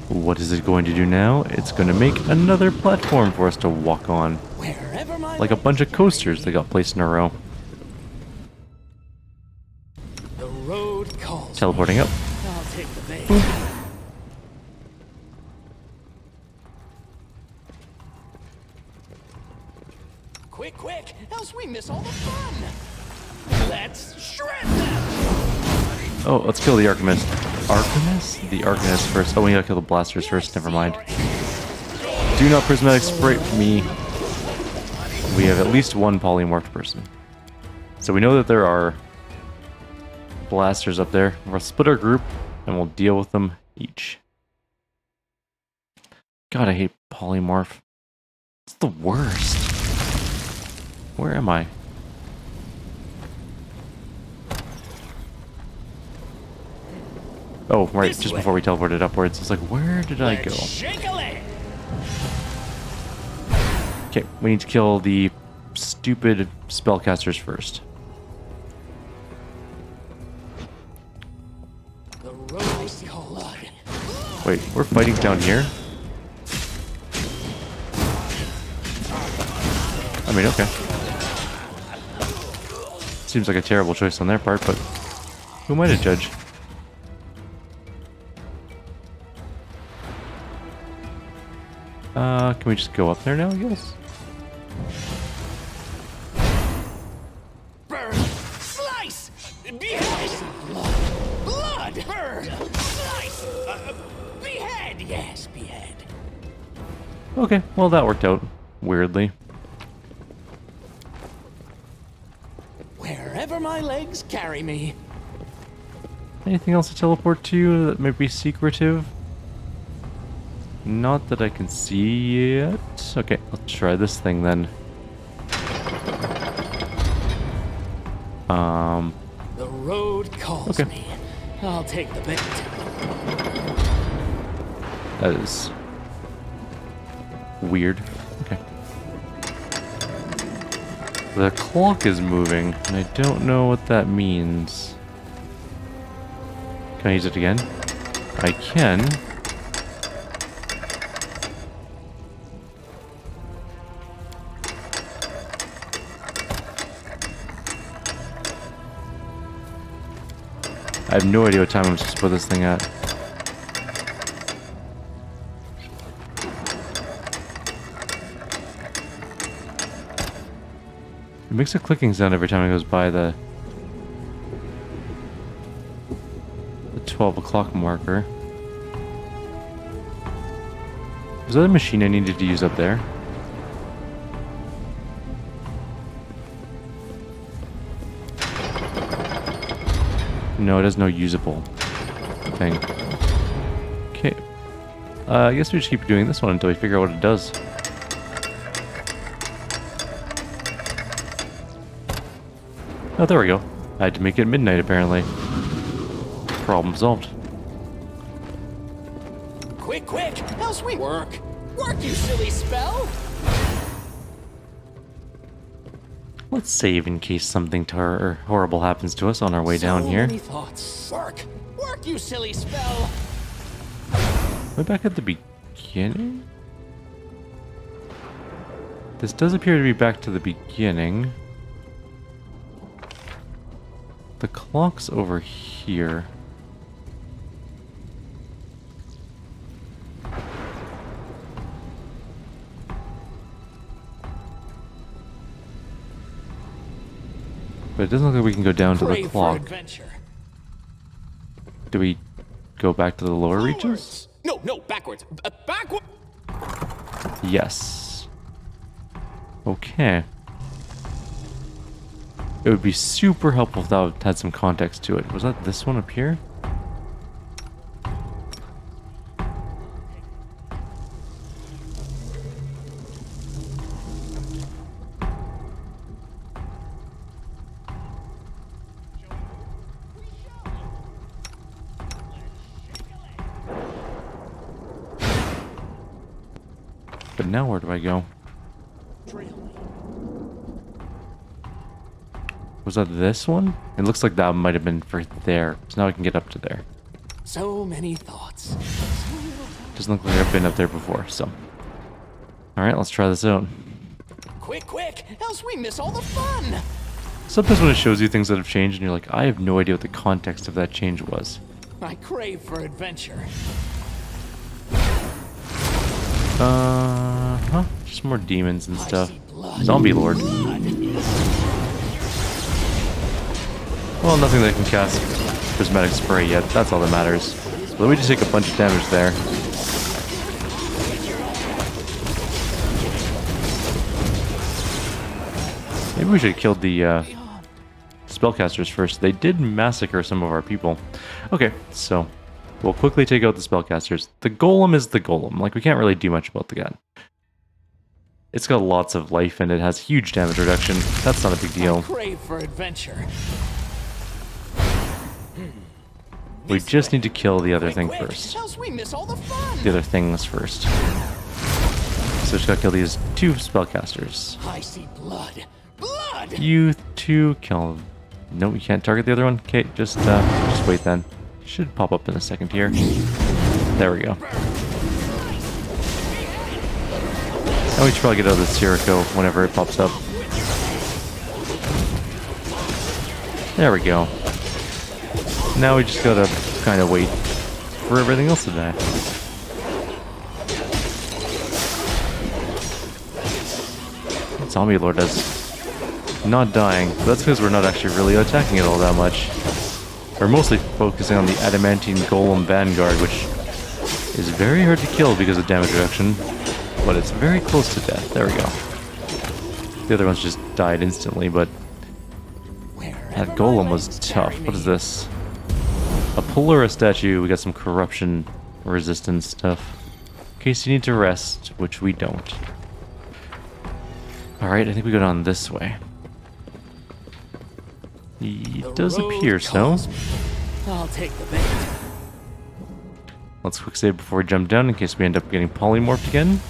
What is it going to do now? It's going to make another platform for us to walk on. Wherever my Like a bunch of coasters that got placed in a row. The road calls. Teleporting up. I'll take the bait. Quick, quick, else we miss all the fun. Let's shred them. Oh, let's kill the Archimist. Archimist? The Archimist first. Oh, we gotta kill the blasters first. Never mind. Do not prismatic spray me. We have at least one polymorphed person. So we know that there are blasters up there. We'll split our group and we'll deal with them each. God, I hate polymorph. It's the worst. Where am I? Oh, right, This just way. before we teleported upwards. It's like, where did I go? Shake a leg. Okay, we need to kill the stupid spellcasters first. The rose blood. Wait, we're fighting down here? I mean, okay. Seems like a terrible choice on their part, but who am I to judge? Can we just go up there now, I guess? Burn! Slice! Behead! Blood! Burn! Slice! Behead! Yes, behead. Okay, well that worked out. Weirdly. Wherever my legs carry me. Anything else to teleport to that might be secretive? Not that I can see yet. Okay, let's try this thing then. The road calls Okay. me. I'll take the bait. That is weird. Okay. The clock is moving, and I don't know what that means. Can I use it again? I can. I have no idea what time I'm supposed to put this thing at. It makes a clicking sound every time it goes by the 12 o'clock marker. Was that a machine I needed to use up there? No, it has no usable thing. Okay. I guess we just keep doing this one until we figure out what it does. Oh, there we go. I had to make it midnight, apparently. Problem solved. Quick, quick! Else we work! Work, you silly spell! Let's save in case something horrible happens to us on our way down here. Many thoughts. Work! Work, you silly spell! We're back at the beginning? This does appear to be back to the beginning. The clock's over here. But it doesn't look like we can go down to the Crave for clock. adventure. Do we go back to the lower reaches? Forwards. No, backwards. Backward. Yes. Okay. It would be super helpful if that had some context to it. Was that this one up here? But now where do I go? Was that this one? It looks like that might have been for there. So now I can get up to there. So many thoughts. Doesn't look like I've been up there before, so. Alright, let's try this out. Quick, quick! Else we miss all the fun! Sometimes when it shows you things that have changed and you're like, I have no idea what the context of that change was. I crave for adventure. Huh? Just more demons and I stuff. see blood. Zombie Lord. Blood. Well, nothing that can cast prismatic spray yet. That's all that matters. But we just take a bunch of damage there. Maybe we should have killed the spellcasters first. They did massacre some of our people. Okay, so we'll quickly take out the spellcasters. The golem is the golem. Like, we can't really do much about the gun. It's got lots of life and it has huge damage reduction. That's not a big I deal. crave for adventure. We just need to kill the other Quick, thing quick, first. Else we miss all the fun. The other things first. So just gotta kill these 2 spellcasters. I see blood. Blood! You 2 kill them. No, you can't target the other one? Okay, just wait then. Should pop up in a second here. There we go. And we should probably get out of this Jericho whenever it pops up. There we go. Now we just gotta kind of wait for everything else to die. Zombie Lord does not dying, but that's because we're not actually really attacking it all that much. We're mostly focusing on the Adamantine Golem Vanguard, which is very hard to kill because of damage reduction, but it's very close to death. There we go. The other ones just died instantly, but that Golem was tough. What is this? A Polura statue. We got some corruption resistance stuff. In case you need to rest, which we don't. Alright, I think we go down this way. It does appear so. I'll take the bait. Let's quick save before we jump down in case we end up getting polymorphed again.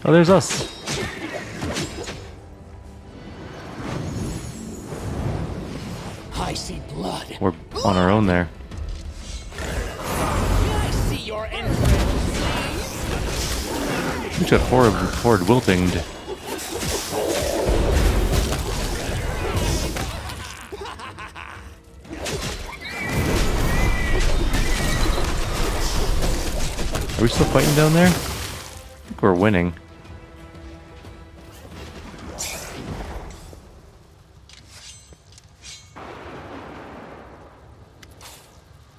Oh, there's us. I see blood. We're on our own there. I see your entrails. We got forward wiltinged. Are we still fighting down there? I think we're winning.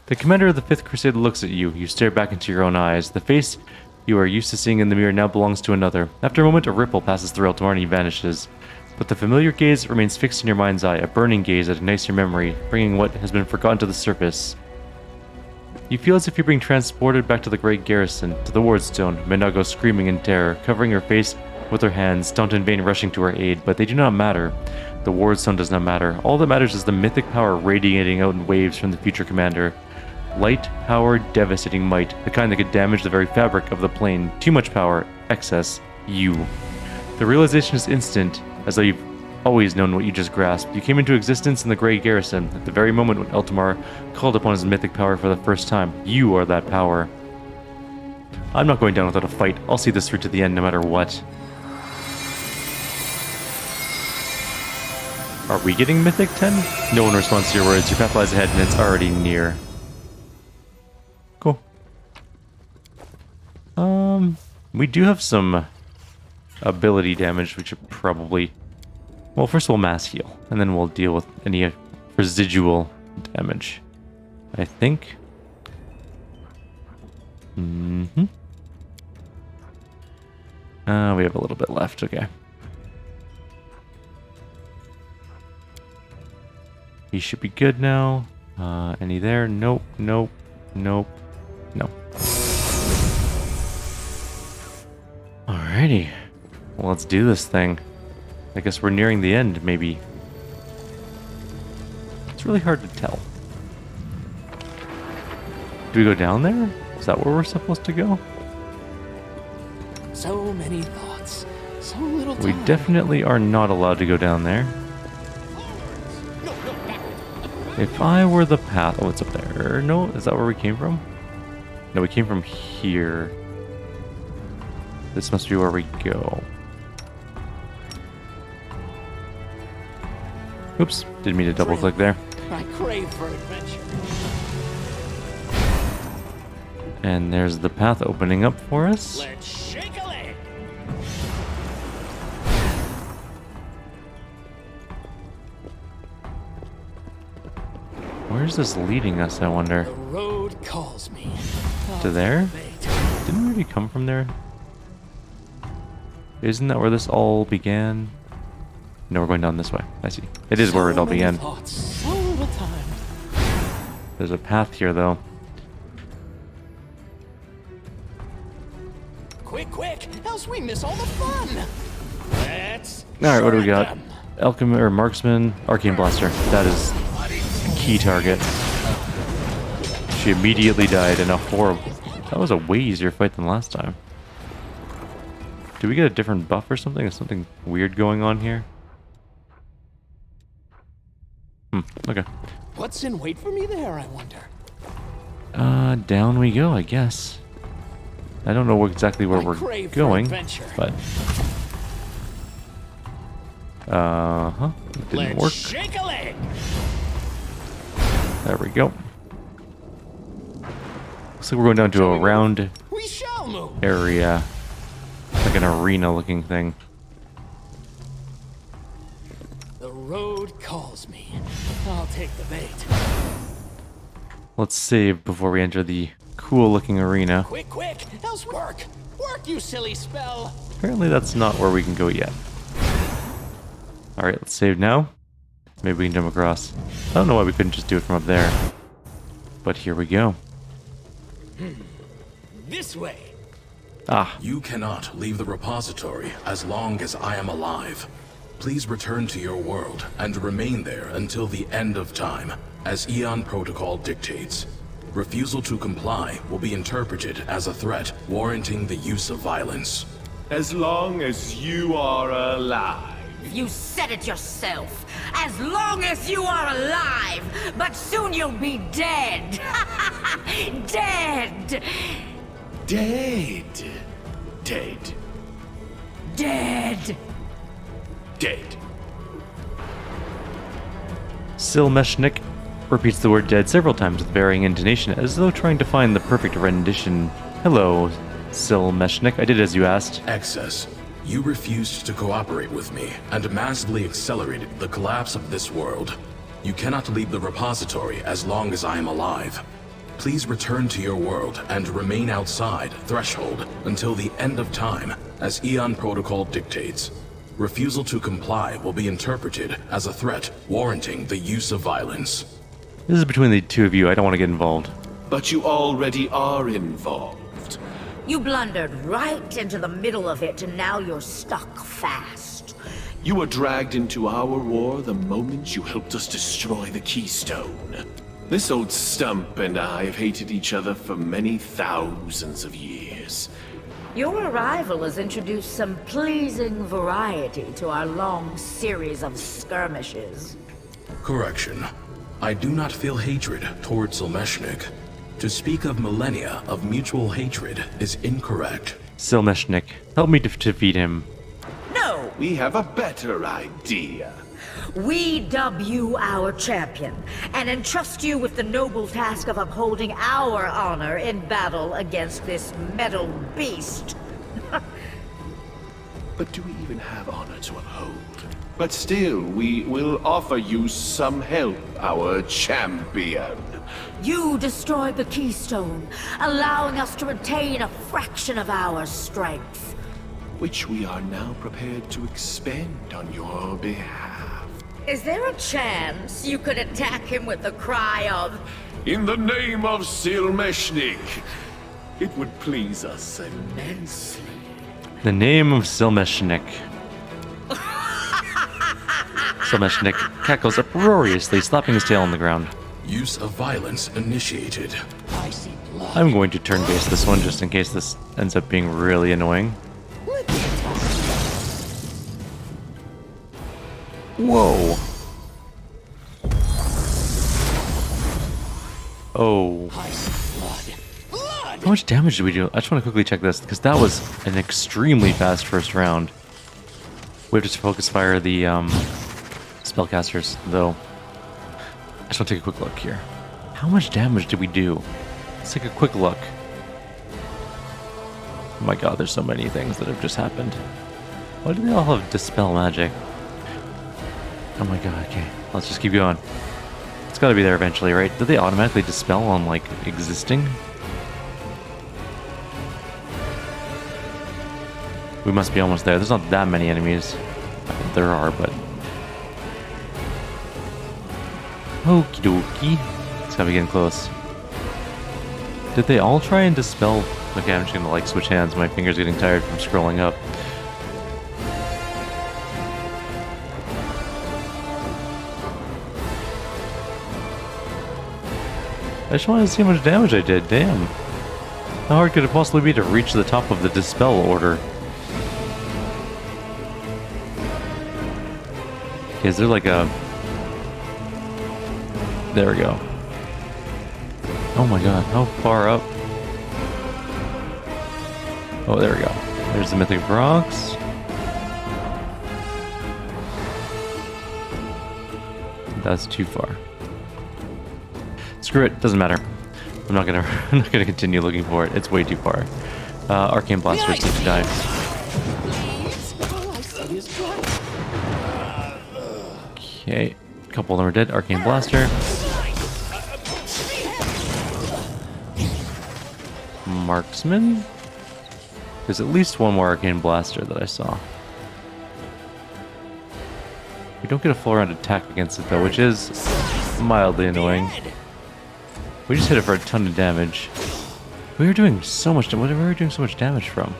The commander of the 5th Crusade looks at you. You stare back into your own eyes. The face you are used to seeing in the mirror now belongs to another. After a moment, a ripple passes through Eltimar and he vanishes. But the familiar gaze remains fixed in your mind's eye, a burning gaze that ignites your memory, bringing what has been forgotten to the surface. You feel as if you're being transported back to the great garrison, to the wardstone, Minago screaming in terror, covering her face with her hands, Daunt in vain rushing to her aid, but they do not matter. The wardstone does not matter. All that matters is the mythic power radiating out in waves from the future commander. Light, power, devastating might, the kind that could damage the very fabric of the plane. Too much power, excess, you. The realization is instant, as though you've always known what you just grasped. You came into existence in the Grey Garrison, at the very moment when Eltimar called upon his mythic power for the first time. You are that power. I'm not going down without a fight. I'll see this through to the end no matter what. Are we getting Mythic 10? No one responds to your words. Your path lies ahead and it's already near. Cool. We do have some ability damage, which should probably... Well, first we'll mass heal, and then we'll deal with any residual damage. I think. We have a little bit left, okay. He should be good now. Any there? Nope, nope, nope, no. Alrighty. Well, let's do this thing. I guess we're nearing the end, maybe. It's really hard to tell. Do we go down there? Is that where we're supposed to go? So many thoughts. So little time. We definitely are not allowed to go down there. If I were the path... Oh, it's up there. No, is that where we came from? No, we came from here. This must be where we go. Oops, didn't mean to double click there. I crave for adventure. And there's the path opening up for us. Let's shake a leg. Where's this leading us, I wonder? The road calls me. To there? Didn't we already come from there? Isn't that where this all began? No, we're going down this way. I see. It is where it all began. So little time. There's a path here, though. Quick, quick, else we miss all the fun. Let's. Alright, what do we got? them. Alchemy or Marksman, Arcane Blaster. That is a key target. She immediately died in a horrible... That was a way easier fight than last time. Did we get a different buff or something? Is something weird going on here? Okay. What's in wait for me there, I wonder? Down we go, I guess. I don't know exactly where we're going, but... It didn't work. Shake a leg. There we go. Looks like we're going down to a round We shall move. area. Like an arena-looking thing. The road calls me. I'll take the bait. Let's save before we enter the cool-looking arena. Quick, quick! Else work! Work, you silly spell! Apparently that's not where we can go yet. Alright, let's save now. Maybe we can jump across. I don't know why we couldn't just do it from up there. But here we go. This way! Ah, You cannot leave the repository as long as I am alive. Please return to your world and remain there until the end of time, as Eon Protocol dictates. Refusal to comply will be interpreted as a threat warranting the use of violence. As long as you are alive. You said it yourself. As long as you are alive, but soon you'll be dead. Dead. Dead. Dead. Dead. Dead. Silmeshnik repeats the word dead several times with varying intonation, as though trying to find the perfect rendition. Hello, Silmeshnik. I did as you asked. Excess. You refused to cooperate with me and massively accelerated the collapse of this world. You cannot leave the repository as long as I am alive. Please return to your world and remain outside Threshold until the end of time, as Eon Protocol dictates. Refusal to comply will be interpreted as a threat warranting the use of violence. This is between the two of you. I don't want to get involved. But you already are involved. You blundered right into the middle of it, and now you're stuck fast. You were dragged into our war the moment you helped us destroy the Keystone. This old stump and I have hated each other for many thousands of years. Your arrival has introduced some pleasing variety to our long series of skirmishes. Correction. I do not feel hatred towards Silmeshnik. To speak of millennia of mutual hatred is incorrect. Silmeshnik, help me defeat him. No! We have a better idea. We dub you our champion, and entrust you with the noble task of upholding our honor in battle against this metal beast. But do we even have honor to uphold? But still, we will offer you some help, our champion. You destroyed the Keystone, allowing us to retain a fraction of our strength. Which we are now prepared to expend on your behalf. Is there a chance you could attack him with the cry of, In the name of Silmeshnik, it would please us immensely. The name of Silmeshnik. Silmeshnik cackles uproariously, slapping his tail on the ground. Use of violence initiated. I see blood. I'm going to turn-base this one just in case this ends up being really annoying. Whoa. Oh. I see blood. Blood! How much damage did we do? I just want to quickly check this, because that was an extremely fast first round. We have to focus fire the spellcasters, though. I just want to take a quick look here. How much damage did we do? Let's take a quick look. Oh my god, there's so many things that have just happened. Why do they all have Dispel magic? Oh my god, okay. Let's just keep going. It's gotta be there eventually, right? Did they automatically Dispel on, like, existing? We must be almost there. There's not that many enemies. There are, but... Okie dokie. It's gotta be getting close. Did they all try and Dispel? Okay, I'm just gonna, like, switch hands. My finger's getting tired from scrolling up. I just wanted to see how much damage I did. Damn. How hard could it possibly be to reach the top of the Dispel order? Okay, is there like a... There we go. Oh my god, how far up? Oh, there we go. There's the Mythic Rocks. That's too far. Screw it, doesn't matter. I'm not gonna continue looking for it. It's way too far. Arcane Blasters need to die. Okay, a couple of them are dead. Arcane Blaster. Marksman? There's at least one more Arcane Blaster that I saw. We don't get a full round attack against it though, which is mildly annoying. We just hit it for a ton of damage. We were doing so much. What were we doing so much damage from?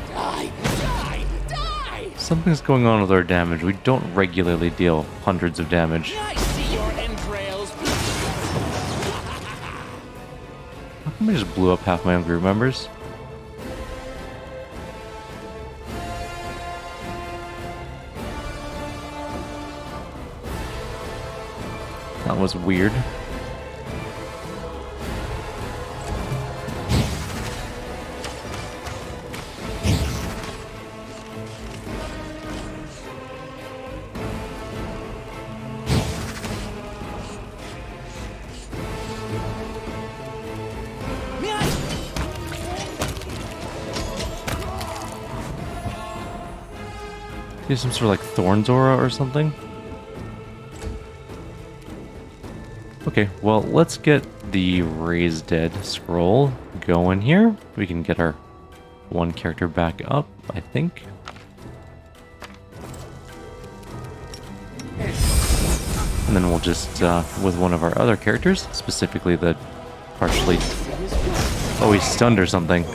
Die! Die! Die! Something's going on with our damage. We don't regularly deal hundreds of damage. I see your entrails. How come I just blew up half my own group members? That was weird. There's some sort of like Thorns aura or something. Okay, well, let's get the Raise Dead scroll going here. We can get our one character back up, I think. And then we'll just, with one of our other characters, specifically the partially... Oh, he's stunned or something.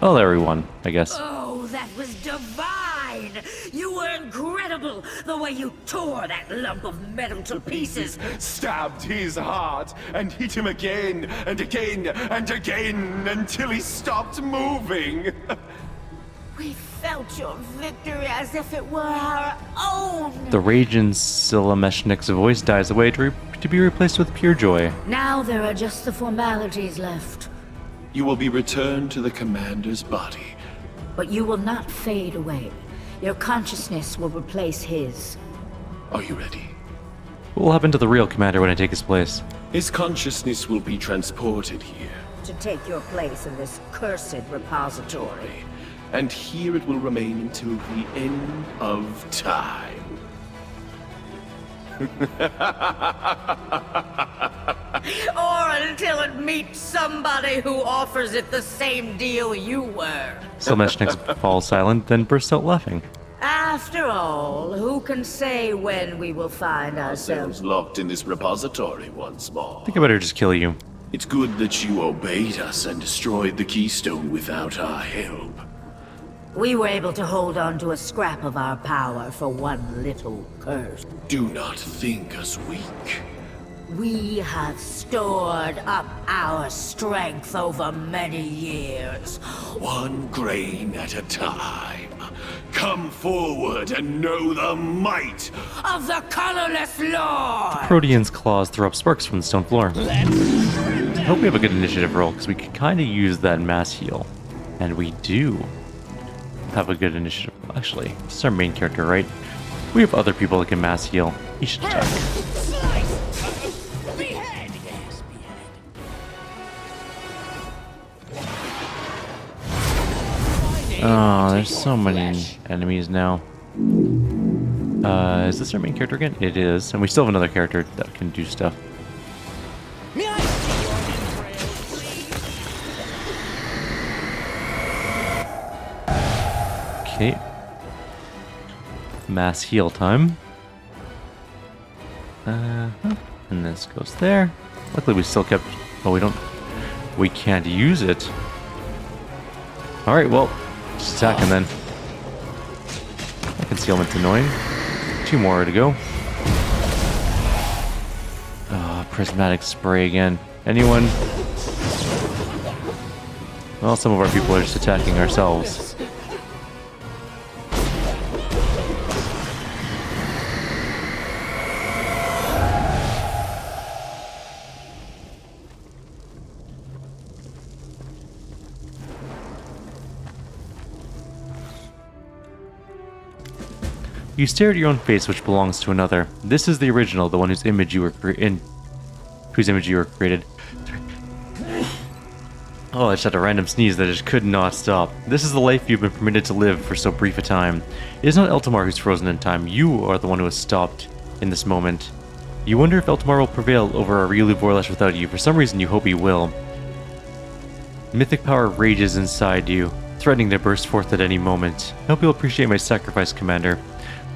Oh, there we won, I guess. Oh, that was divine! You were incredible! The way you tore that lump of metal to pieces! Stabbed his heart and hit him again and again and again until he stopped moving. We felt your victory as if it were our own! The rage in Silameshnik's voice dies away to be replaced with pure joy. Now there are just the formalities left. You will be returned to the commander's body. But you will not fade away. Your consciousness will replace his. Are you ready? What will happen to the real commander when I take his place? His consciousness will be transported here. To take your place in this cursed repository. And here it will remain until the end of time. Or until it meets somebody who offers it the same deal you were. Silameshnik falls silent, then bursts out laughing. After all, who can say when we will find ourselves? Locked in this repository once more. I think I better just kill you. It's good that you obeyed us and destroyed the keystone without our help. We were able to hold on to a scrap of our power for one little curse. Do not think us weak. We have stored up our strength over many years. One grain at a time. Come forward and know the might Of the colorless lord! Protean's claws throw up sparks from the stone floor. I hope we have a good initiative roll, because we could kind of use that mass heal. And we do have a good initiative. Actually, this is our main character, right? We have other people that can mass heal. He should check. Behead! Yes, behead. Oh, there's so many enemies now. Is this our main character again? It is. And we still have another character that can do stuff. May I see your entrails, please? Okay. Mass heal time. And this goes there. Luckily we still kept... Oh, we can't use it. Alright, well, just attacking then. That concealment's annoying. 2 more to go. prismatic spray again. Anyone? Well, some of our people are just attacking ourselves. You stare at your own face, which belongs to another. This is the original, the one whose image you were created. Oh, I just had a random sneeze that I just could not stop. This is the life you've been permitted to live for so brief a time. It is not Eltimar who's frozen in time. You are the one who has stopped in this moment. You wonder if Eltimar will prevail over Kyrieru Vorlesh without you. For some reason, you hope he will. Mythic power rages inside you, threatening to burst forth at any moment. I hope you'll appreciate my sacrifice, Commander.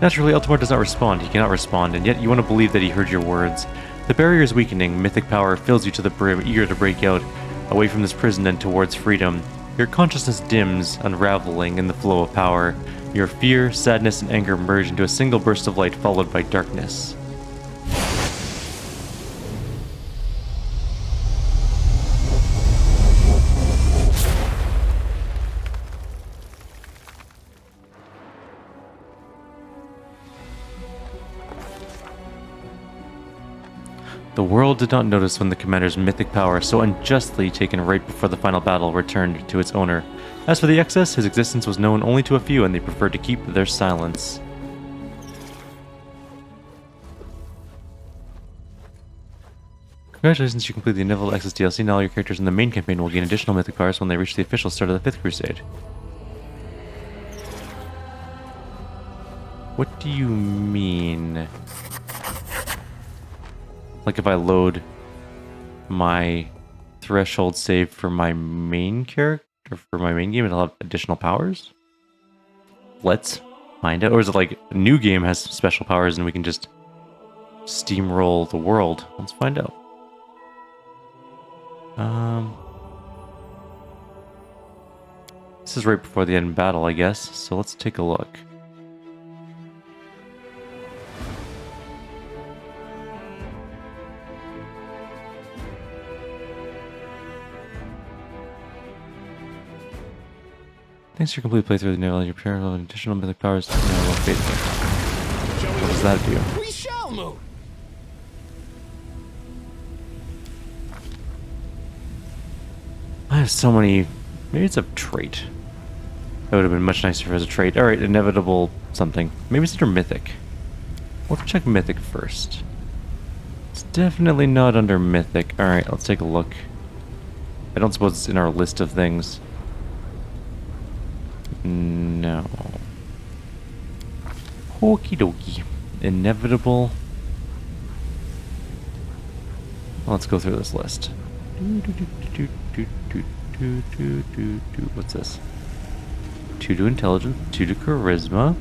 Naturally, Eltimar does not respond. He cannot respond, and yet you want to believe that he heard your words. The barrier is weakening. Mythic power fills you to the brim, eager to break out, away from this prison and towards freedom. Your consciousness dims, unraveling in the flow of power. Your fear, sadness, and anger merge into a single burst of light, followed by darkness. The world did not notice when the commander's mythic power, so unjustly taken right before the final battle, returned to its owner. As for the excess, his existence was known only to a few, and they preferred to keep their silence. Congratulations, you completed the Inevitable Access DLC. Now all your characters in the main campaign will gain additional mythic powers when they reach the official start of the 5th Crusade. What do you mean? Like if I load my threshold save for my main character, or for my main game, it'll have additional powers? Let's find out. Or is it like a new game has special powers and we can just steamroll the world? Let's find out. This is right before the end of battle, I guess. So let's take a look. Thanks for your complete playthrough of the Anomaly. Your pair of additional mythic powers. What does that do? We shall move. I have so many. Maybe it's a trait. That would have been much nicer if it was a trait. Alright, inevitable something. Maybe it's under mythic. We'll check mythic first. It's definitely not under mythic. Alright, let's take a look. I don't suppose it's in our list of things. No. Okie dokie. Inevitable. Let's go through this list. What's this? 2 to intelligence, 2 to charisma.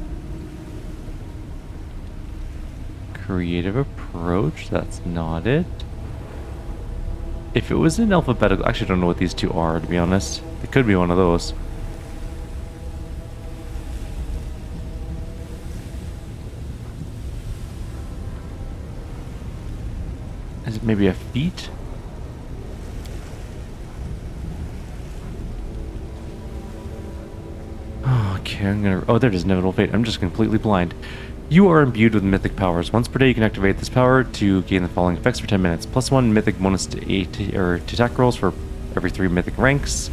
Creative approach, that's not it. If it was in alphabetical, I actually don't know what these two are, to be honest. It could be one of those. Is it maybe a feat? Oh, okay, I'm gonna... Oh, there it is, Inevitable Fate. I'm just completely blind. You are imbued with mythic powers. Once per day, you can activate this power to gain the following effects for 10 minutes. +1 mythic bonus to attack rolls for every 3 mythic ranks.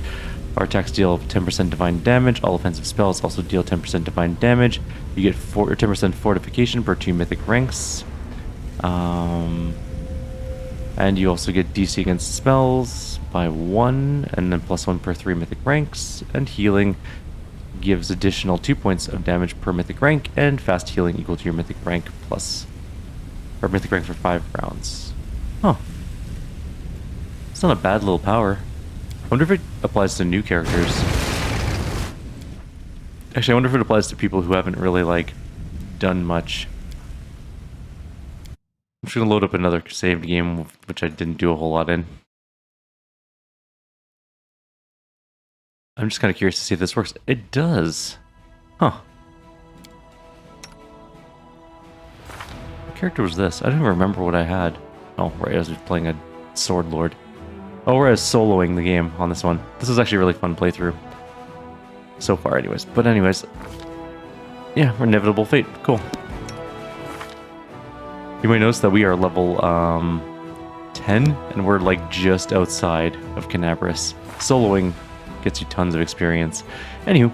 Our attacks deal 10% divine damage. All offensive spells also deal 10% divine damage. You get 10% fortification per 2 mythic ranks. And you also get DC against spells by 1, and then +1 per 3 mythic ranks. And healing gives additional 2 points of damage per mythic rank, and fast healing equal to your mythic rank plus, or mythic rank for 5 rounds. Huh. It's not a bad little power. I wonder if it applies to new characters. Actually, I wonder if it applies to people who haven't really, like, done much. I'm just gonna load up another saved game, which I didn't do a whole lot in. I'm just kind of curious to see if this works. It does. Huh. What character was this? I don't even remember what I had. Oh, right, I was playing a Sword Lord. Oh, we're soloing the game on this one. This is actually a really fun playthrough. So far, anyways. But anyways, yeah, Inevitable Fate. Cool. You might notice that we are level 10, and we're like just outside of Canabris. Soloing gets you tons of experience. Anywho,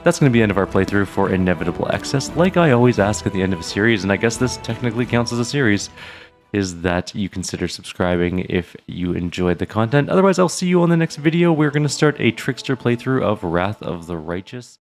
that's going to be the end of our playthrough for Inevitable Excess. Like I always ask at the end of a series, and I guess this technically counts as a series, is that you consider subscribing if you enjoyed the content. Otherwise, I'll see you on the next video. We're going to start a Trickster playthrough of Wrath of the Righteous.